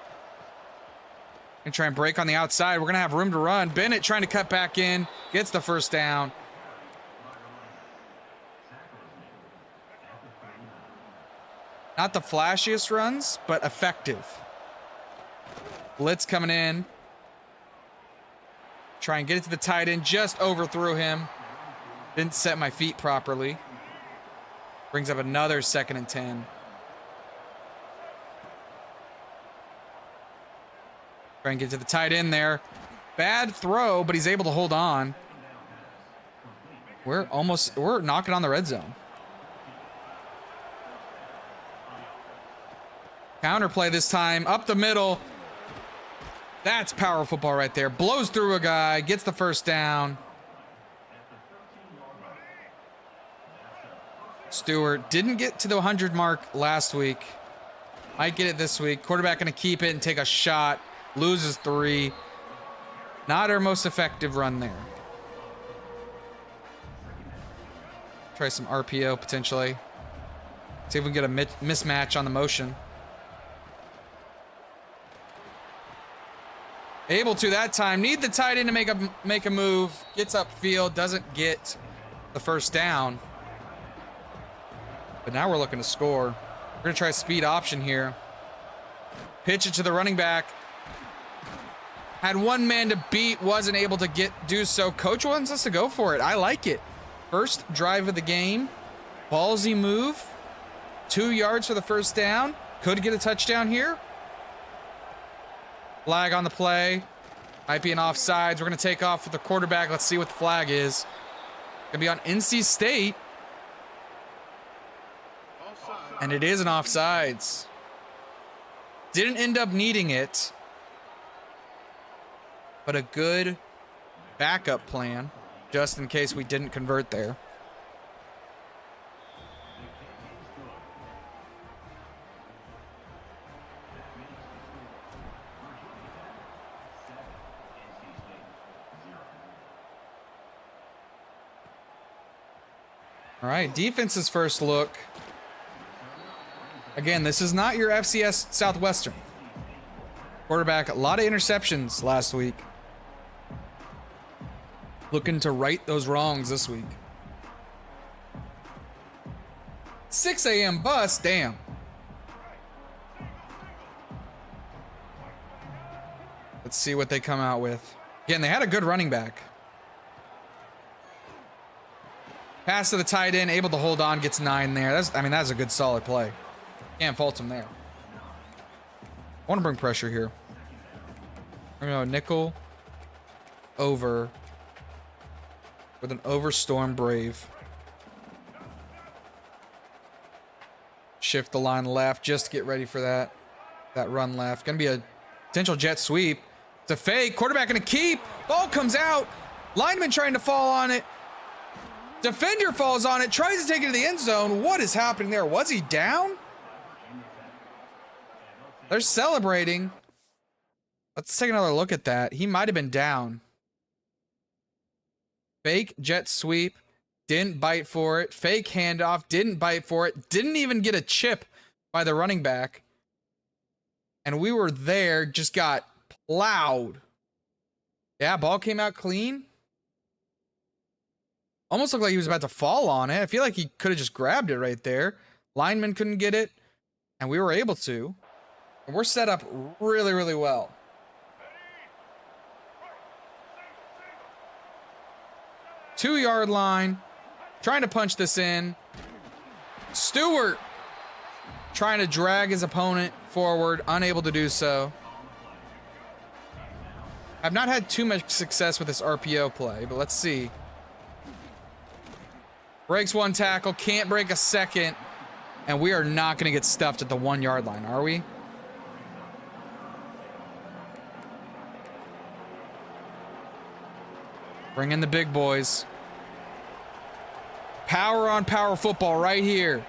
Gonna try and break on the outside. We're gonna have room to run. Bennett trying to cut back in. Gets the first down. Not the flashiest runs, but effective. Blitz coming in. Try and get it to the tight end. Just overthrew him. Didn't set my feet properly. Brings up another 2nd and 10. Try and get to the tight end there. Bad throw, but he's able to hold on. We're knocking on the red zone. Counter play this time, up the middle. That's power football right there. Blows through a guy, gets the first down. Stewart didn't get to the 100 mark last week. Might get it this week. Quarterback gonna keep it and take a shot. Loses 3. Not our most effective run there. Try some RPO potentially. See if we can get a mismatch on the motion. Able to that time. Need the tight end to make a move. Gets upfield. Doesn't get the first down. But now we're looking to score. We're going to try a speed option here. Pitch it to the running back. Had one man to beat. Wasn't able to do so. Coach wants us to go for it. I like it. First drive of the game. Ballsy move. 2 yards for the first down. Could get a touchdown here. Flag on the play. Might be an offsides. We're going to take off with the quarterback. Let's see what the flag is. Going to be on NC State. And it is an offsides. Didn't end up needing it. But a good backup plan, just in case we didn't convert there. All right, defense's first look. Again, this is not your FCS Southwestern. Quarterback, a lot of interceptions last week. Looking to right those wrongs this week. 6 a.m. bus, damn. Let's see what they come out with. Again, they had a good running back. Pass to the tight end, able to hold on, gets 9 there. That's a good solid play. Can't fault him there. I want to bring pressure here. We're going to go nickel over with an overstorm Brave. Shift the line left just to get ready for that run left. Going to be a potential jet sweep. It's a fake. Quarterback going to keep. Ball comes out. Lineman trying to fall on it. Defender falls on it. Tries to take it to the end zone. What is happening there? Was he down? They're celebrating. Let's take another look at that. He might have been down. Fake jet sweep. Didn't bite for it. Fake handoff. Didn't bite for it. Didn't even get a chip by the running back. And we were there, just got plowed. Yeah, ball came out clean. Almost looked like he was about to fall on it. I feel like he could have just grabbed it right there. Lineman couldn't get it, and we were able to. And we're set up really, really well. Two-yard line. Trying to punch this in. Stewart trying to drag his opponent forward, unable to do so. I've not had too much success with this RPO play, but let's see. Breaks one tackle, can't break a second, and we are not going to get stuffed at the 1 yard line, are we? Bring in the big boys. Power on power football right here.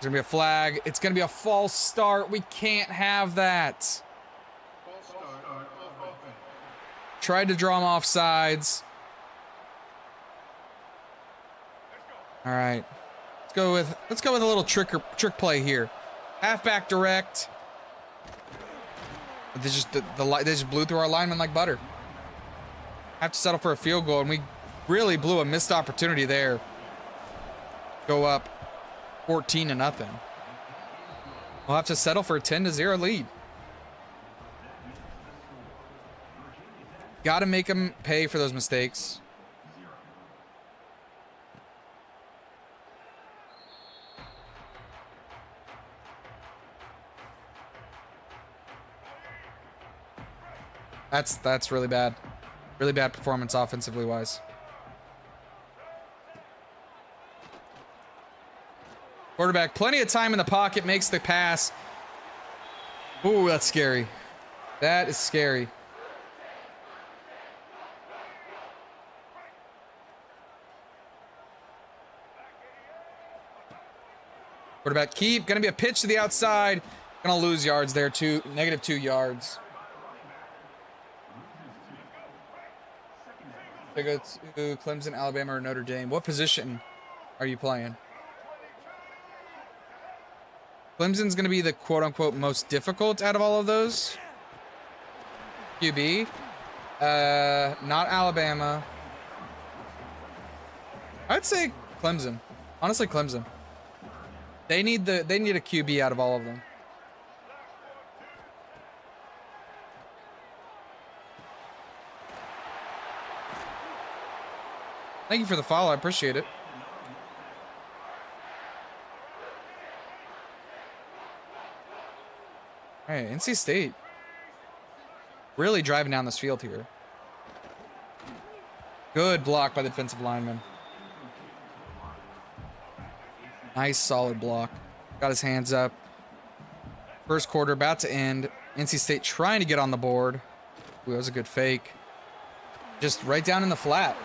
There's going to be a flag. It's going to be a false start. We can't have that. Tried to draw him off sides. All right. Let's go with a little trick play here. Halfback direct. They just blew through our lineman like butter. Have to settle for a field goal, and we really blew a missed opportunity there. Go up 14-0. We'll have to settle for a 10-0 lead. Got to make them pay for those mistakes. That's really bad. Really bad performance offensively wise. Quarterback, plenty of time in the pocket, makes the pass. Ooh, that's scary. That is scary. Quarterback keep. Gonna be a pitch to the outside. Gonna lose yards there too. -2 yards. They go to Clemson, Alabama, or Notre Dame. What position are you playing? Clemson's gonna be the quote-unquote most difficult out of all of those. QB. Not Alabama. I'd say Clemson. Honestly, Clemson. They need a QB out of all of them. Thank you for the follow. I appreciate it. All right, NC State really driving down this field here. Good block by the defensive lineman. Nice, solid block. Got his hands up. First quarter about to end. NC State trying to get on the board. Ooh, that was a good fake. Just right down in the flat.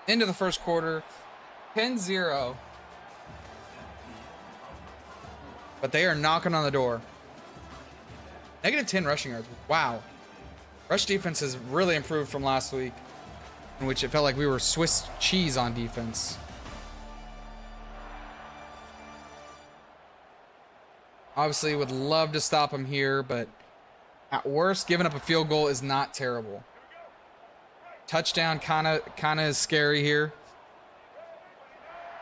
Into the first quarter. 10-0. But they are knocking on the door. -10 rushing yards. Wow. Rush defense has really improved from last week, in which it felt like we were Swiss cheese on defense. Obviously, would love to stop them here, but at worst, giving up a field goal is not terrible. Touchdown kind of is scary here.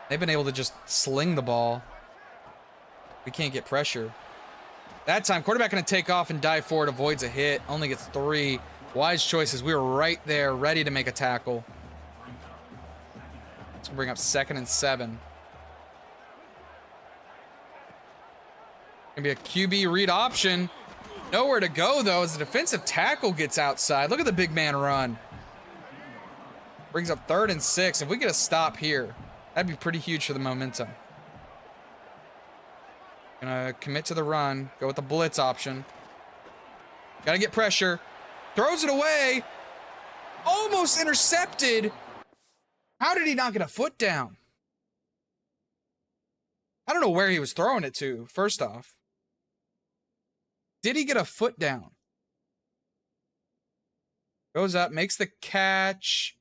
They've been able to just sling the ball. We can't get pressure. That time, quarterback going to take off and dive forward, avoids a hit, only gets 3. Wise choices. We were right there, ready to make a tackle. Let's bring up 2nd and 7. Gonna be a QB read option. Nowhere to go, though, as the defensive tackle gets outside. Look at the big man run. Brings up 3rd and 6. If we get a stop here, that'd be pretty huge for the momentum. Gonna commit to the run. Go with the blitz option. Gotta get pressure. Throws it away. Almost intercepted. How did he not get a foot down? I don't know where he was throwing it to, first off. Did he get a foot down? Goes up, makes the catch.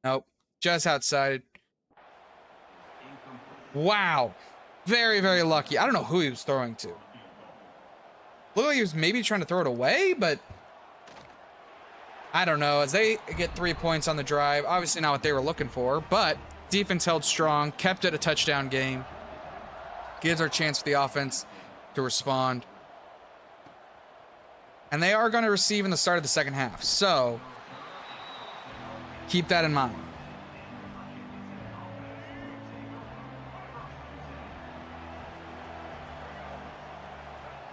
Nope, just outside. Wow. Very, very lucky. I don't know who he was throwing to. Looked like he was maybe trying to throw it away, but I don't know. As they get 3 points on the drive, obviously not what they were looking for, but defense held strong, kept it a touchdown game. Gives our chance for the offense to respond. And they are going to receive in the start of the second half. So keep that in mind.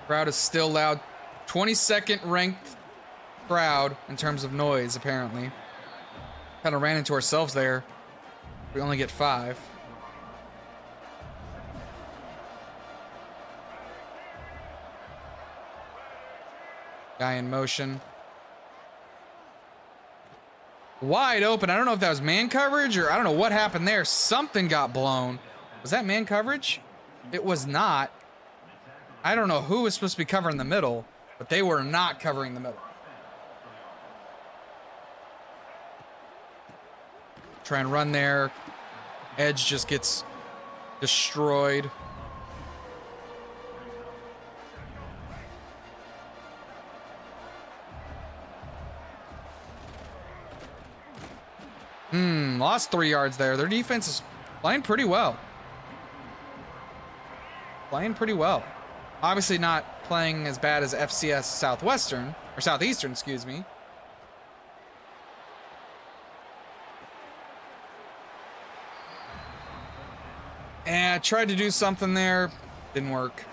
Crowd is still loud. 22nd ranked crowd in terms of noise, apparently. Kind of ran into ourselves there. We only get 5. Guy in motion. Wide open. I don't know if that was man coverage or I don't know what happened there. Something got blown. Was that man coverage? It was not. I don't know who was supposed to be covering the middle, but they were not covering the middle. Try and run there. Edge just gets destroyed. Lost 3 yards there. Their defense is playing pretty well. Playing pretty well. Obviously not playing as bad as FCS Southwestern, or Southeastern, excuse me. And I tried to do something there. Didn't work.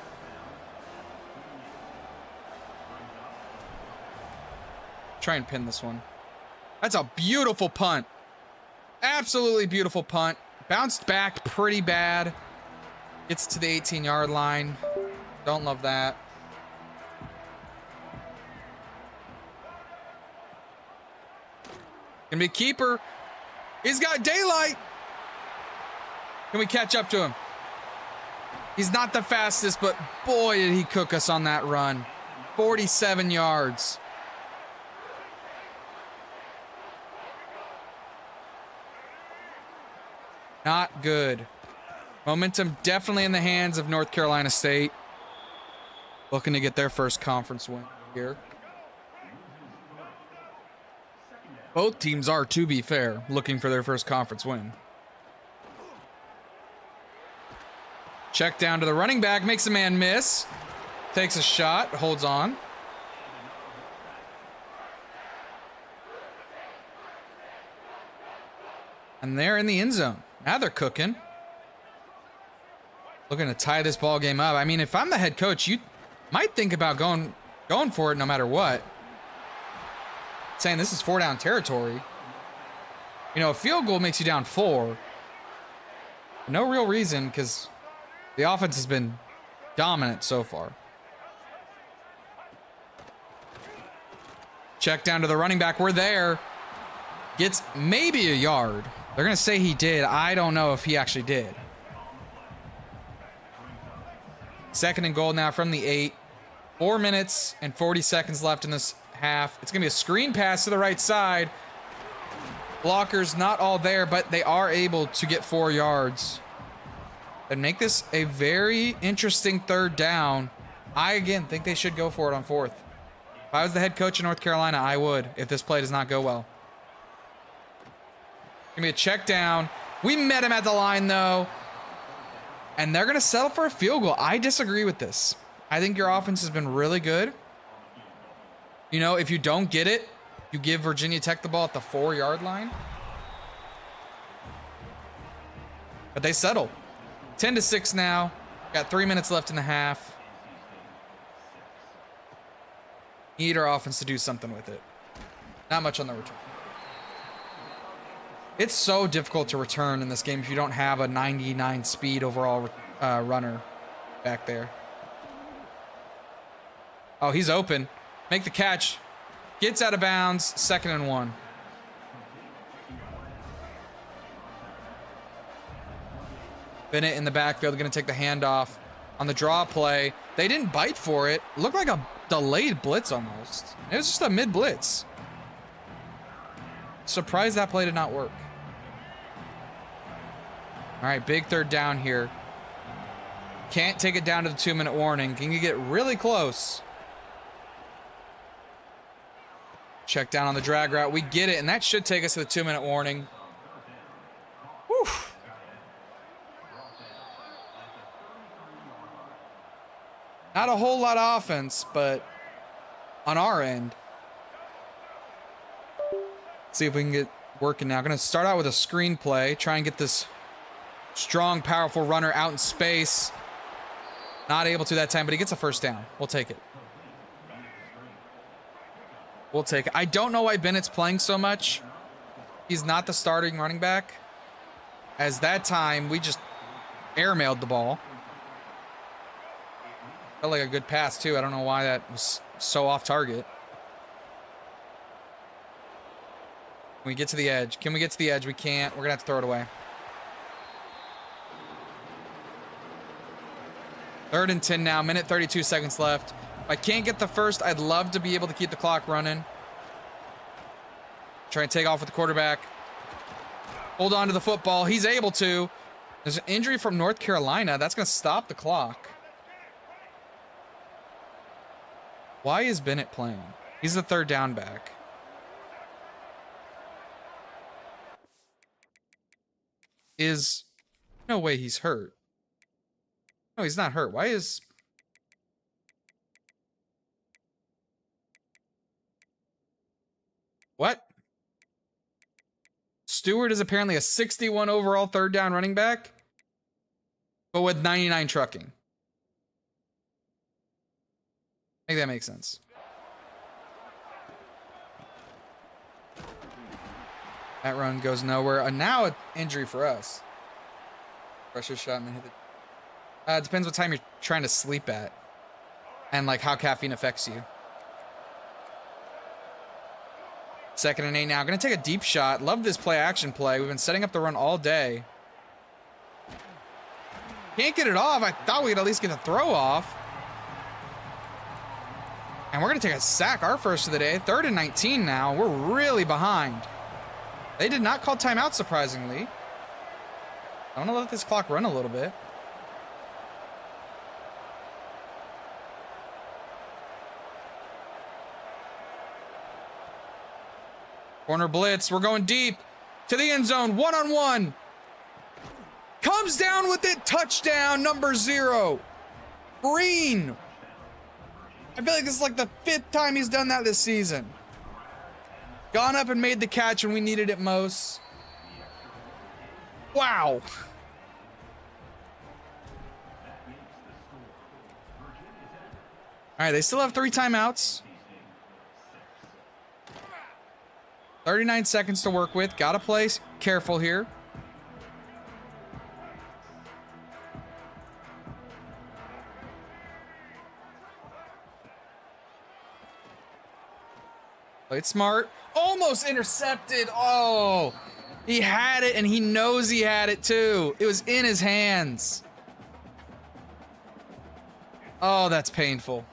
Try and pin this one. That's a beautiful punt. Absolutely beautiful punt. Bounced back pretty bad. Gets to the 18-yard line. Don't love that. Gonna be a keeper. He's got daylight. Can we catch up to him? He's not the fastest, but boy, did he cook us on that run. 47 yards. Not good. Momentum definitely in the hands of North Carolina State. Looking to get their first conference win here. Both teams are, to be fair, looking for their first conference win. Check down to the running back, makes a man miss. Takes a shot, holds on. And they're in the end zone. Now they're cooking. Looking to tie this ball game up. I mean, if I'm the head coach, you might think about going for it no matter what. Saying this is 4-down territory. You know, a field goal makes you down 4. No real reason, because the offense has been dominant so far. Check down to the running back. We're there. Gets maybe a yard. They're going to say he did. I don't know if he actually did. 2nd and goal now from the 8. 4 minutes and 40 seconds left in this half. It's going to be a screen pass to the right side. Blockers not all there, but they are able to get 4 yards. And make this a very interesting 3rd down. I, again, think they should go for it on 4th. If I was the head coach of North Carolina, I would, if this play does not go well. Gonna be a check down. We met him at the line, though. And they're going to settle for a field goal. I disagree with this. I think your offense has been really good. You know, if you don't get it, you give Virginia Tech the ball at the 4-yard line. But they settle. 10-6 now. Got 3 minutes left in the half. Need our offense to do something with it. Not much on the return. It's so difficult to return in this game if you don't have a 99 speed overall runner back there. Oh, he's open. Make the catch. Gets out of bounds. 2nd and 1. Bennett in the backfield, going to take the handoff. on the draw play. They didn't bite for it. Looked like a delayed blitz almost. It was just a mid blitz. Surprised that play did not work. All right, big third down here. Can't take it down to the 2-minute warning. Can you get really close? Check down on the drag route. We get it, and that should take us to the 2-minute warning. Whew. Not a whole lot of offense, but on our end. Let's see if we can get working now. Going to start out with a screen play. Try and get this strong, powerful runner out in space. Not able to that time, but he gets a first down. We'll take it. We'll take it. I don't know why Bennett's playing so much. He's not the starting running back. As that time, we just airmailed the ball. Felt like a good pass, too. I don't know why that was so off target. Can we get to the edge? Can we get to the edge? We can't. We're going to have to throw it away. 3rd and 10 now. Minute 32 seconds left. If I can't get the first, I'd love to be able to keep the clock running. Try and take off with the quarterback. Hold on to the football. He's able to. There's an injury from North Carolina. That's going to stop the clock. Why is Bennett playing? He's the 3rd down back. No way he's hurt. No, he's not hurt. Why is... What? Stewart is apparently a 61 overall 3rd down running back, but with 99 trucking. I think that makes sense. That run goes nowhere. And now an injury for us. Pressure shot and then hit the... it depends what time you're trying to sleep at. And like how caffeine affects you. 2nd and 8 now. Gonna take a deep shot. Love this play action play. We've been setting up the run all day. Can't get it off. I thought we'd at least get the throw off. And we're gonna take a sack, our first of the day. 3rd and 19 now. We're really behind. They did not call timeout, surprisingly. I want to let this clock run a little bit. Corner blitz. We're going deep to the end zone. 1-on-1. Comes down with it. Touchdown, number 0. Green. I feel like this is like the 5th time he's done that this season. Gone up and made the catch when we needed it most. Wow. All right, they still have 3 timeouts. 39 seconds to work with. Gotta play careful here. Played smart. Almost intercepted. Oh, he had it and he knows he had it too. It was in his hands. Oh, that's painful.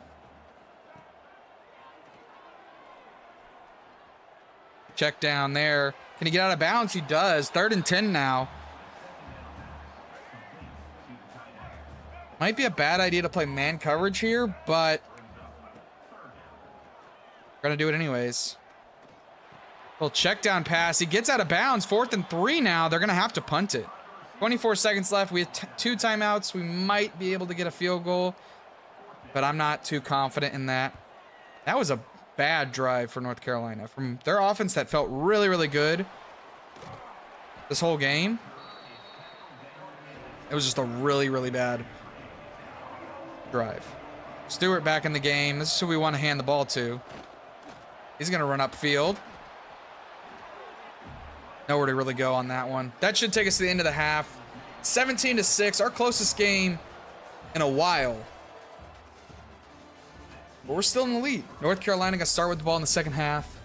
Check down there. Can he get out of bounds? He does. 3rd and 10 now. Might be a bad idea to play man coverage here, but we're going to do it anyways. Little check down pass. He gets out of bounds. 4th and 3 now. They're going to have to punt it. 24 seconds left. We have 2 timeouts. We might be able to get a field goal, but I'm not too confident in that. That was a bad drive for North Carolina. From their offense that felt really, really good this whole game, it was just a really, really bad drive. Stewart back in the game. This is who we want to hand the ball to. He's going to run upfield. Nowhere to really go on that one. That should take us to the end of the half. 17-6, our closest game in a while. But we're still in the lead. North Carolina gonna start with the ball in the second half.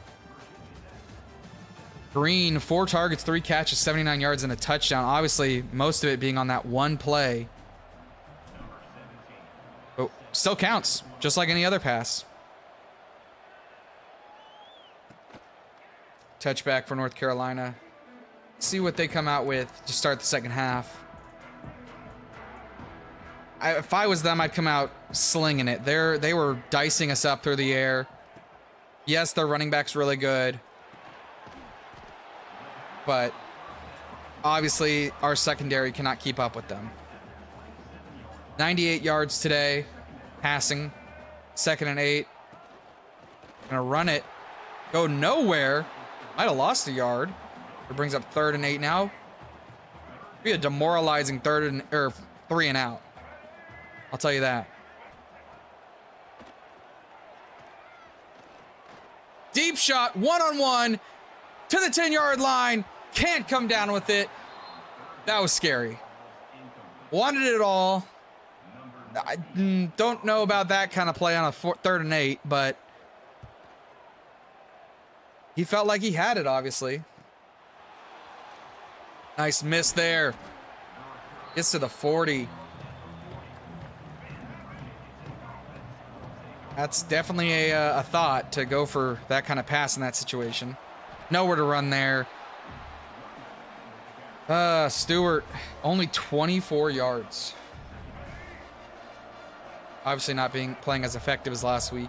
Green, 4 targets, 3 catches, 79 yards, and a touchdown. Obviously, most of it being on that one play. Oh, still counts, just like any other pass. Touchback for North Carolina. See what they come out with to start the second half. If I was them, I'd come out slinging it. They were dicing us up through the air. Yes, their running back's really good. But obviously, our secondary cannot keep up with them. 98 yards today, passing. 2nd and 8. Gonna run it. Go nowhere. Might have lost a yard. It brings up 3rd and 8 now. Be a demoralizing 3 and out. I'll tell you that. Deep shot, one-on-one to the 10-yard line. Can't come down with it. That was scary. Wanted it all. I don't know about that kind of play on a 3rd and 8, but he felt like he had it, obviously. Nice miss there. Gets to the 40. That's definitely a thought to go for that kind of pass in that situation. Nowhere to run there. Stewart, only 24 yards. Obviously not playing as effective as last week.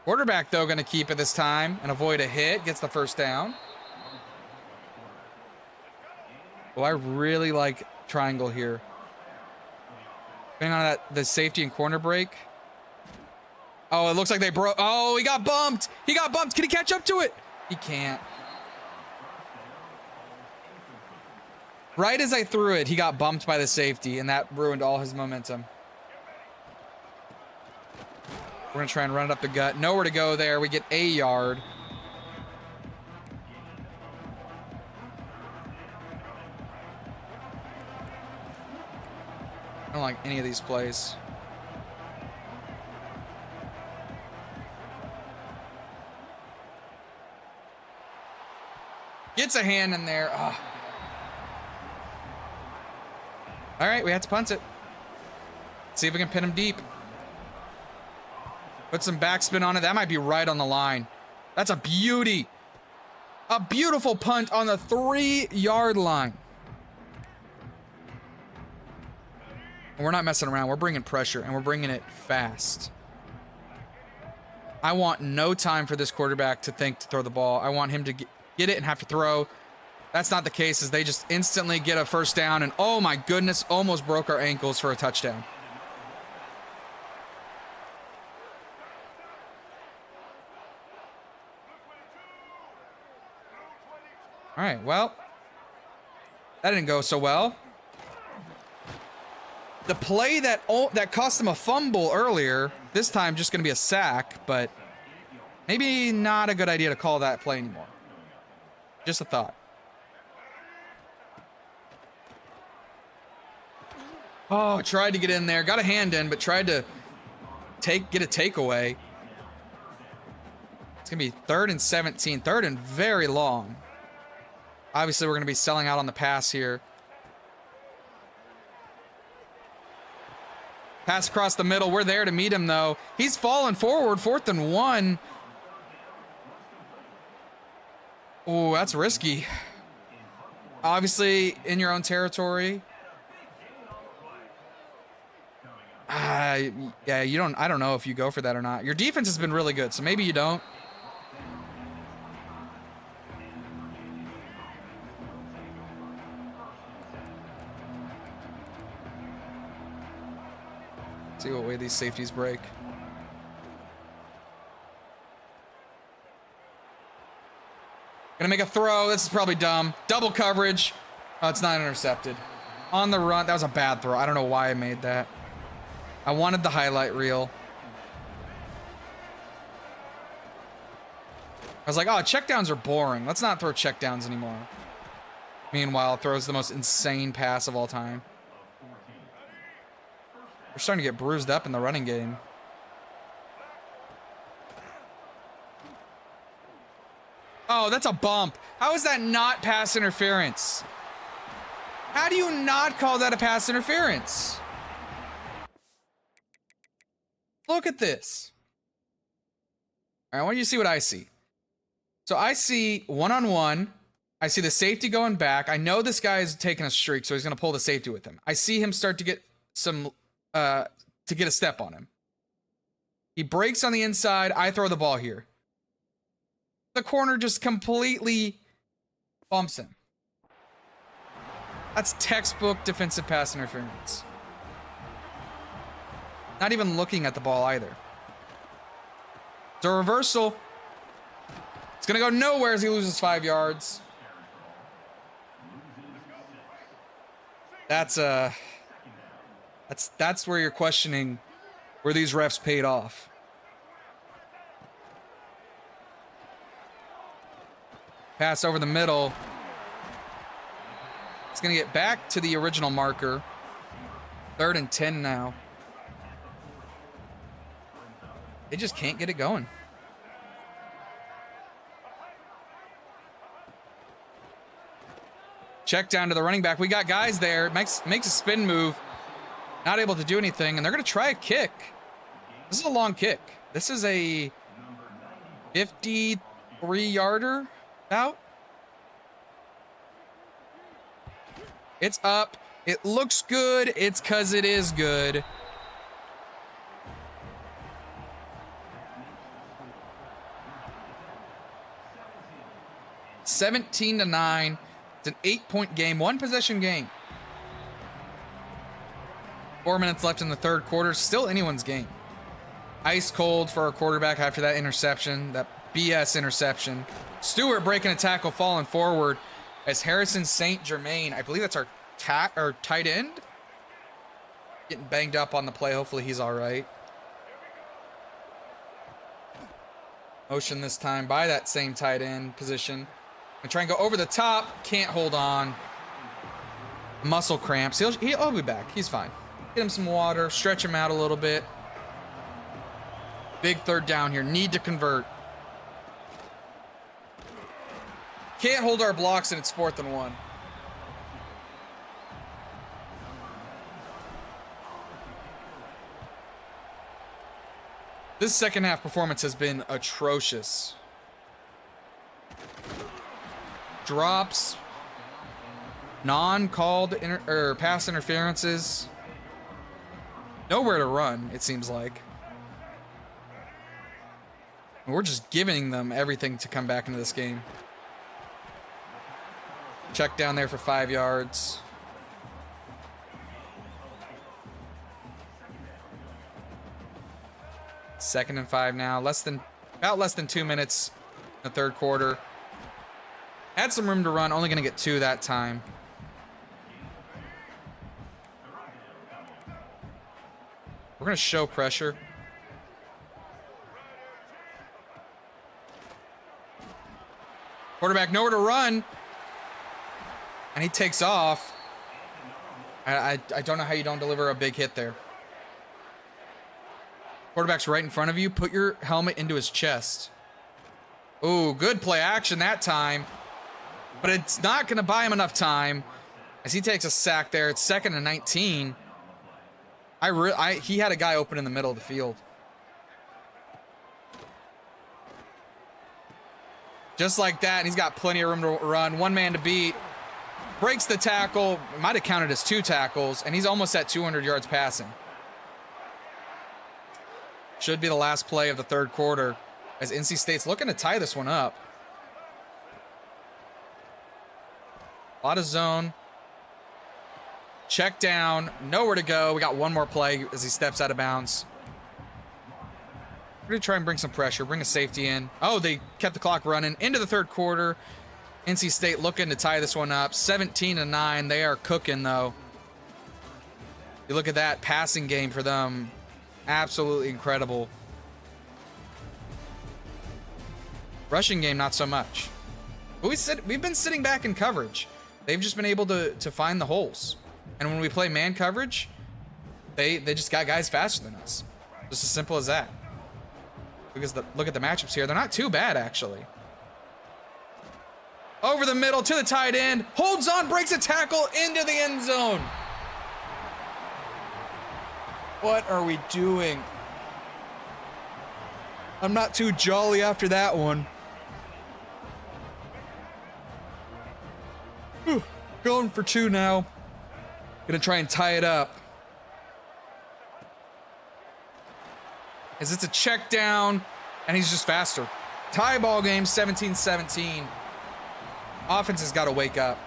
Quarterback, though, going to keep it this time and avoid a hit. Gets the first down. Oh, I really like triangle here. Depending on the safety and corner break. Oh, it looks like they broke. Oh, he got bumped. He got bumped. Can he catch up to it? He can't. Right as I threw it, he got bumped by the safety, and that ruined all his momentum. We're going to try and run it up the gut. Nowhere to go there. We get a yard. I don't like any of these plays. Gets a hand in there. Oh. All right, we have to punt it. See if we can pin him deep. Put some backspin on it. That might be right on the line. That's a beauty. A beautiful punt on the 3-yard line. And we're not messing around. We're bringing pressure, and we're bringing it fast. I want no time for this quarterback to think to throw the ball. I want him to get it and have to throw. That's not the case, as they just instantly get a first down, and oh my goodness, almost broke our ankles for a touchdown. All right, well, that didn't go so well. The play that cost him a fumble earlier, this time just going to be a sack, but maybe not a good idea to call that play anymore. Just a thought. Oh, tried to get in there, got a hand in, but tried to get a takeaway. It's going to be 3rd and 17, 3rd and very long. Obviously, we're going to be selling out on the pass here. Pass across the middle. We're there to meet him, though. He's falling forward. 4th and 1. Oh, that's risky. Obviously, in your own territory. Yeah, you don't. I don't know if you go for that or not. Your defense has been really good, so maybe you don't. See what way these safeties break. Gonna make a throw. This is probably dumb. Double coverage. Oh, it's not intercepted. On the run. That was a bad throw. I don't know why I made that. I wanted the highlight reel. I was like, oh, checkdowns are boring. Let's not throw checkdowns anymore. Meanwhile, throws the most insane pass of all time. We're starting to get bruised up in the running game. Oh, that's a bump. How is that not pass interference? How do you not call that a pass interference? Look at this. All right, I want you to see what I see. So I see one-on-one. I see the safety going back. I know this guy is taking a streak, so he's going to pull the safety with him. I see him start to get some, to get a step on him. He breaks on the inside. I throw the ball here. The corner just completely bumps him. That's textbook defensive pass interference. Not even looking at the ball either. So reversal. It's going to go nowhere as he loses 5 yards. That's where you're questioning where these refs paid off. Pass over the middle. It's going to get back to the original marker. 3rd and 10 now. They just can't get it going. Check down to the running back. We got guys there. Makes a spin move. Not able to do anything, and they're going to try a kick. This is a long kick. This is a 53-yarder out. It's up. It looks good. It's because it is good. (17-9). It's an 8-point game, 1-possession game. 4 minutes left in the third quarter. Still anyone's game. Ice cold for our quarterback after that interception, that BS interception. Stewart breaking a tackle, falling forward as Harrison St. Germain, I believe that's our tight end, getting banged up on the play. Hopefully he's all right. Motion this time by that same tight end position. And try and go over the top. Can't hold on. Muscle cramps. He'll be back. He's fine. Get him some water. Stretch him out a little bit. Big 3rd down here. Need to convert. Can't hold our blocks, and it's 4th and 1. This second half performance has been atrocious. Drops, non-called pass interferences. Nowhere to run, it seems like. And we're just giving them everything to come back into this game. Check down there for 5 yards. Second and 5 now. About less than 2 minutes in the third quarter. Had some room to run, only going to get 2 that time. We're going to show pressure. Quarterback nowhere to run. And he takes off. I don't know how you don't deliver a big hit there. Quarterback's right in front of you. Put your helmet into his chest. Ooh, good play action that time. But it's not going to buy him enough time as he takes a sack there. It's 2nd and 19. He had a guy open in the middle of the field. Just like that, and he's got plenty of room to run. 1 man to beat. Breaks the tackle. Might have counted as 2 tackles, and he's almost at 200 yards passing. Should be the last play of the third quarter as NC State's looking to tie this one up. A lot of zone. Check down. Nowhere to go. We got 1 more play as he steps out of bounds. We're going to try and bring some pressure. Bring a safety in. Oh, they kept the clock running into the third quarter. NC State looking to tie this one up. 17-9. They are cooking, though. You look at that passing game for them. Absolutely incredible. Rushing game, not so much. But we've been sitting back in coverage. They've just been able to find the holes. And when we play man coverage, they just got guys faster than us. Just as simple as that. Because look at the matchups here. They're not too bad, actually. Over the middle to the tight end. Holds on, breaks a tackle into the end zone. What are we doing? I'm not too jolly after that one. Whew. Going for 2 now. Gonna try and tie it up. As it's a check down, and he's just faster. Tie ball game, 17-17. Offense has got to wake up.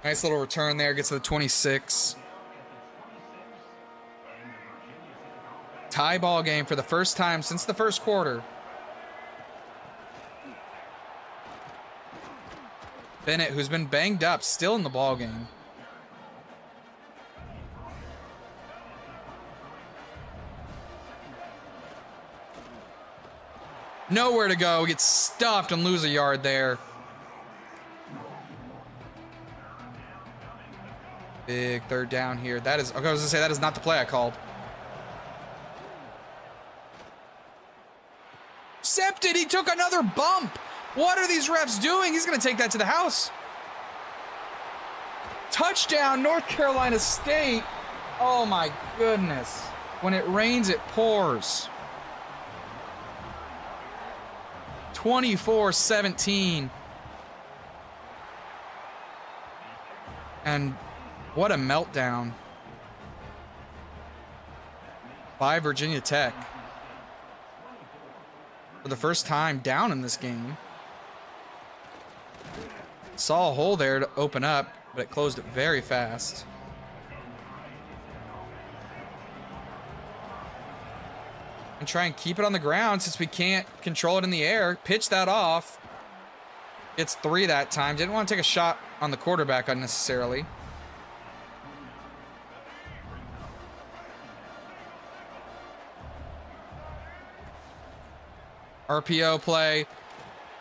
Nice little return there, gets to the 26. Tie ball game for the first time since the first quarter. Bennett, who's been banged up, still in the ball game. Nowhere to go, gets stuffed and lose a yard there. Big third down here. That is, okay, I was gonna say that is not the play I called. Accepted, he took another bump. What are these refs doing? He's gonna take that to the house. Touchdown, North Carolina State. Oh my goodness. When it rains, it pours. 24-17. And what a meltdown by Virginia Tech. For the first time down in this game. Saw a hole there to open up, but it closed it very fast. And try and keep it on the ground since we can't control it in the air. Pitch that off. It's 3 that time. Didn't want to take a shot on the quarterback unnecessarily. RPO play.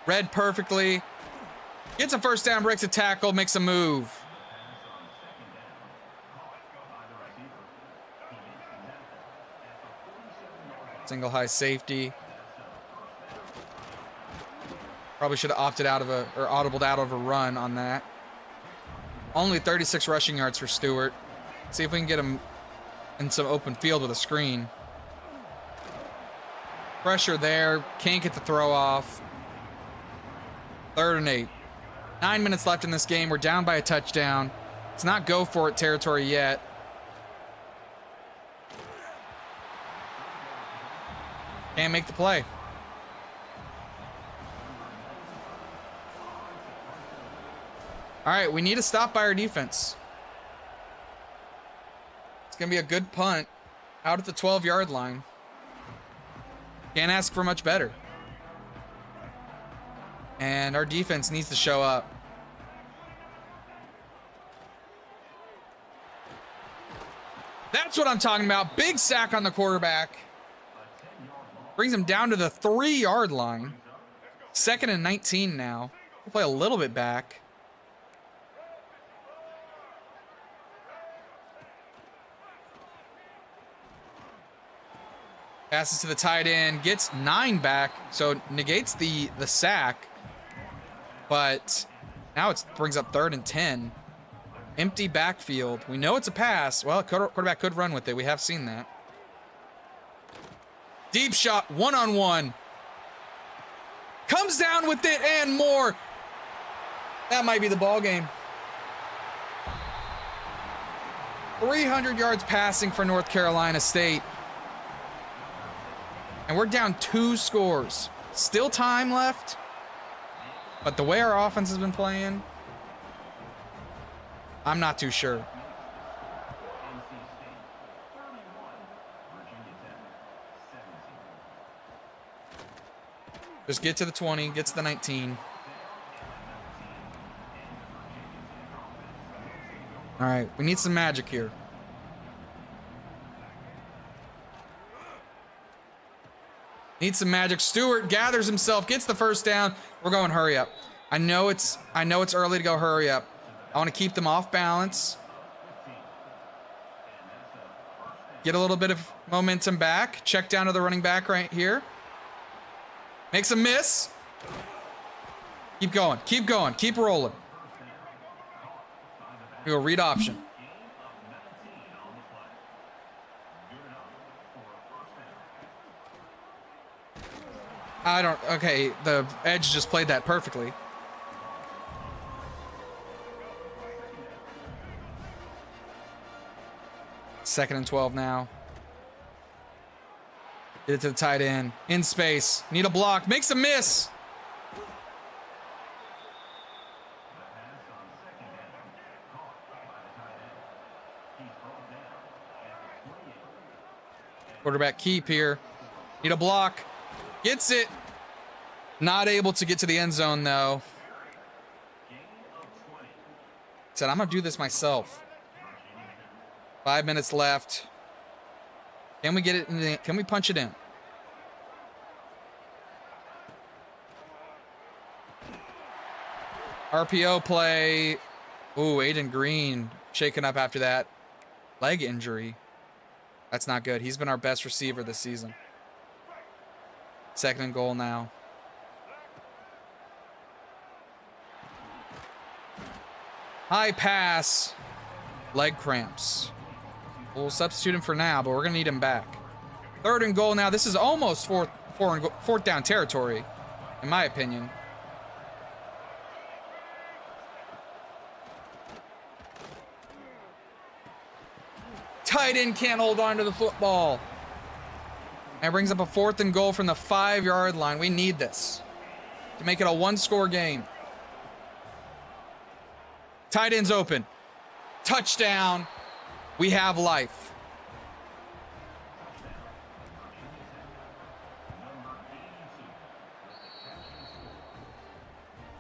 Read perfectly. Gets a first down, breaks a tackle, makes a move. Single high safety. Probably should have opted out of a, or audibled out of a run on that. Only 36 rushing yards for Stewart. See if we can get him in some open field with a screen. Pressure there, can't get the throw off. 3rd and 8. 9 minutes left in this game. We're down by a touchdown. It's not go for it territory yet. Can't make the play. All right, we need a stop by our defense. It's going to be a good punt out at the 12-yard line. Can't ask for much better. And our defense needs to show up. That's what I'm talking about. Big sack on the quarterback. Brings him down to the 3-yard line. 2nd and 19 now. We'll play a little bit back. Passes to the tight end, gets 9 back, so negates the sack. But now it brings up 3rd and 10. Empty backfield. We know it's a pass. Well, quarterback could run with it. We have seen that. Deep shot, one-on-one. Comes down with it and more. That might be the ball game. 300 yards passing for North Carolina State. And we're down 2 scores. Still time left. But the way our offense has been playing, I'm not too sure. Just get to the 20, get to the 19. All right, we need some magic here. Need some magic. Stewart gathers himself, gets the first down. We're going hurry up. I know it's early to go hurry up. I want to keep them off balance. Get a little bit of momentum back. Check down to the running back right here. Makes a miss. Keep going, keep rolling. We go read option. Okay, the edge just played that perfectly. Second and 12 now. Get it to the tight end. In space. Need a block. Makes a miss. Quarterback keep here. Need a block. Gets it. Not able to get to the end zone, though. Said, I'm going to do this myself. 5 minutes left. Can we get it in the, can we punch it in? RPO play. Ooh, Aiden Green shaken up after that leg injury. That's not good. He's been our best receiver this season. Second and goal now. High pass. Leg cramps. We'll substitute him for now, but we're going to need him back. Third and goal now. This is almost fourth down territory, in my opinion. Tight end can't hold on to the football. That brings up a 4th and goal from the 5-yard line. We need this to make it a 1-score game. Tight end's open. Touchdown. We have life.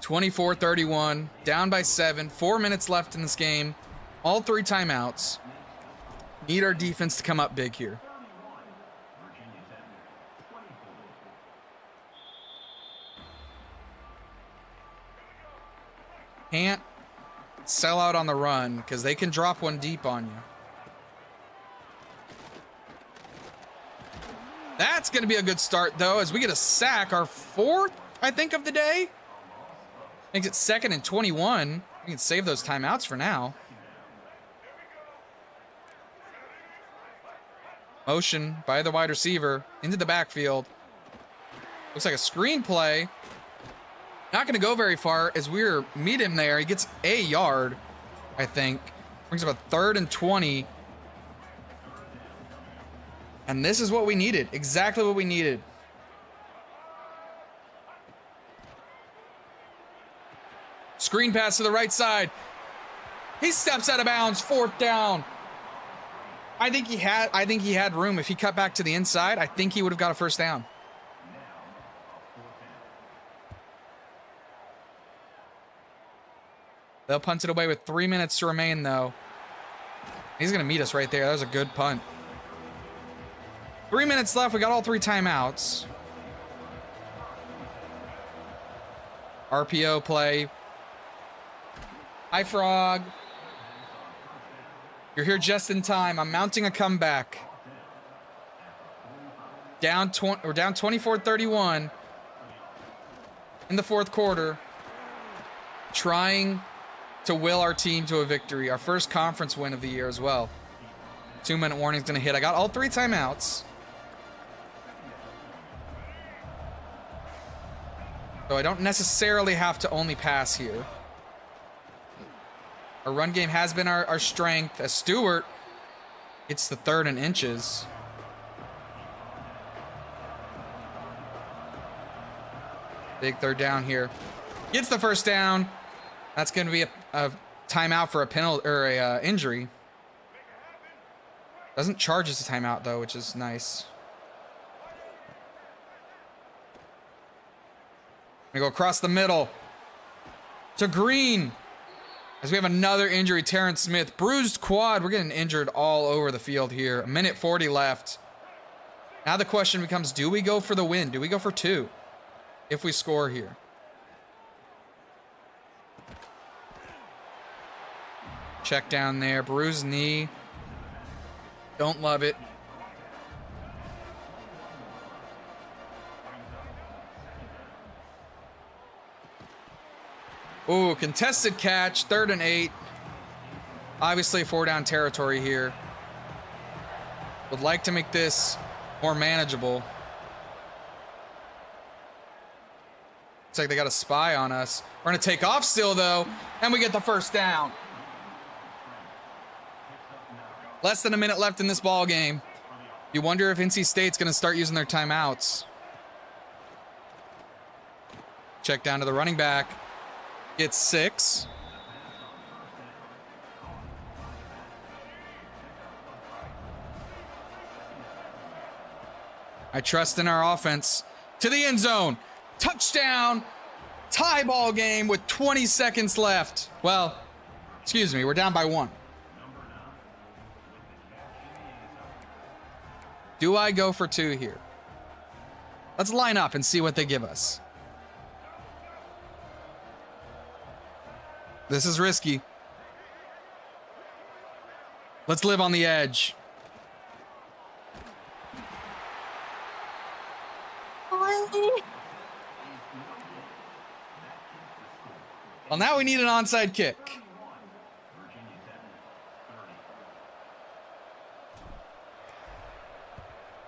(24-31), down by 7. 4 minutes left in this game. All 3 timeouts. Need our defense to come up big here. Can't sell out on the run because they can drop one deep on you. That's going to be a good start, though, as we get a sack, our 4th, I think, of the day. Makes it 2nd and 21. We can save those timeouts for now. Motion by the wide receiver into the backfield. Looks like a screen play. Not going to go very far as we're meet him there. He gets a yard, I think. Brings up a 3rd and 20. And this is what we needed. Exactly what we needed. Screen pass to the right side. He steps out of bounds. 4th down. I think he had room. If he cut back to the inside, I think he would have got a 1st down. They'll punt it away with 3 minutes to remain, though. He's going to meet us right there. That was a good punt. 3 minutes left. We got all 3 timeouts. RPO play. Hi, Frog. You're here just in time. I'm mounting a comeback. We're down 24-31 in the 4th quarter. Trying to will our team to a victory. Our first conference win of the year as well. 2-minute warning is going to hit. I got all 3 timeouts. So I don't necessarily have to only pass here. Our run game has been our strength as Stewart gets the 3rd and inches. Big 3rd down here. Gets the 1st down. That's going to be a timeout for a penalty or a injury. Doesn't charge us a timeout though, which is nice. We go across the middle to Green. As we have another injury, Terrence Smith. Bruised quad. We're getting injured all over the field here. 1:40 left. Now the question becomes, do we go for the win? Do we go for 2 if we score here? Check down there. Bruised knee. Don't love it. Ooh, contested catch. 3rd and 8. Obviously 4 down territory here. Would like to make this more manageable. Looks like they got a spy on us. We're gonna take off still though, and we get the first down. Less than a minute left in this ball game. You wonder if NC State's gonna start using their timeouts. Check down to the running back. Gets 6. I trust in our offense. To the end zone. Touchdown. Tie ball game with 20 seconds left. Well, excuse me, we're down by 1. Do I go for 2 here? Let's line up and see what they give us. This is risky. Let's live on the edge. Well, now we need an onside kick.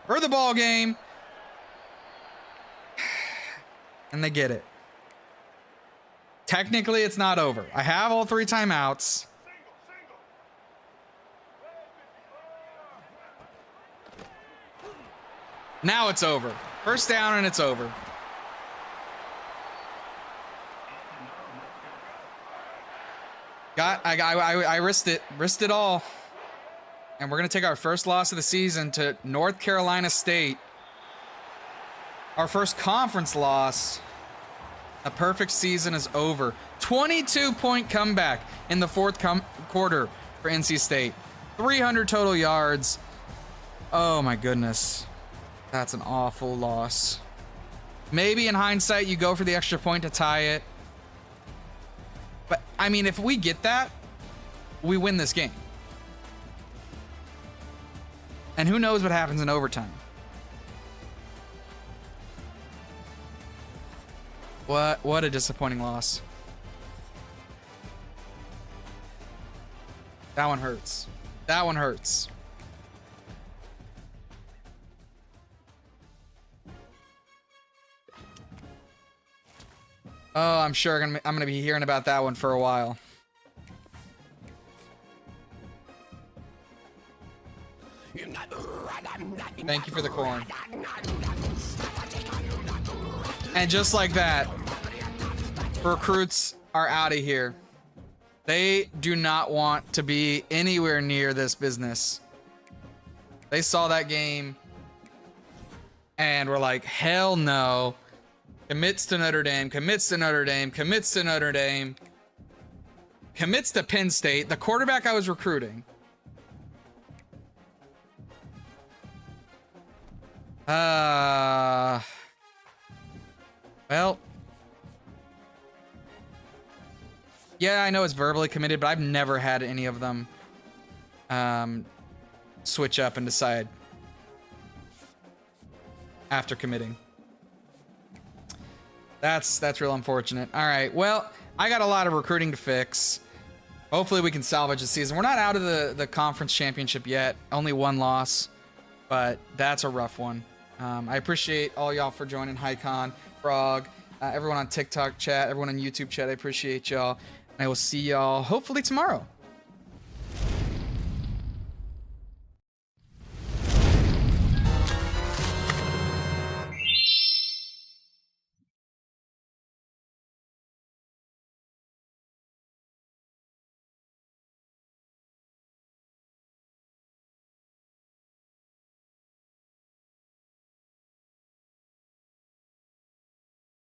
For the ball game. And they get it. Technically, it's not over. I have all 3 timeouts. Now it's over. First down and it's over. I risked it all. And we're going to take our first loss of the season to North Carolina State. Our first conference loss. A perfect season is over. 22-point comeback in the fourth quarter for NC State. 300 total yards. Oh my goodness. That's an awful loss. Maybe in hindsight, you go for the extra point to tie it. But, I mean, if we get that, we win this game. And who knows what happens in overtime. What a disappointing loss. That one hurts. That one hurts. Oh, I'm sure I'm gonna be hearing about that one for a while. Thank you for the corn. And just like that, recruits are out of here. They do not want to be anywhere near this business. They saw that game and were like, hell no. Commits to Notre Dame, commits to Notre Dame, commits to Notre Dame, commits to Penn State, the quarterback I was recruiting. Well, yeah, I know it's verbally committed, but I've never had any of them switch up and decide after committing. That's real unfortunate. All right, well, I got a lot of recruiting to fix. Hopefully we can salvage the season. We're not out of the conference championship yet. Only 1 loss, but that's a rough one. I appreciate all y'all for joining Hycon, Frog, everyone on TikTok chat, everyone on YouTube chat. I appreciate y'all. And I will see y'all hopefully tomorrow.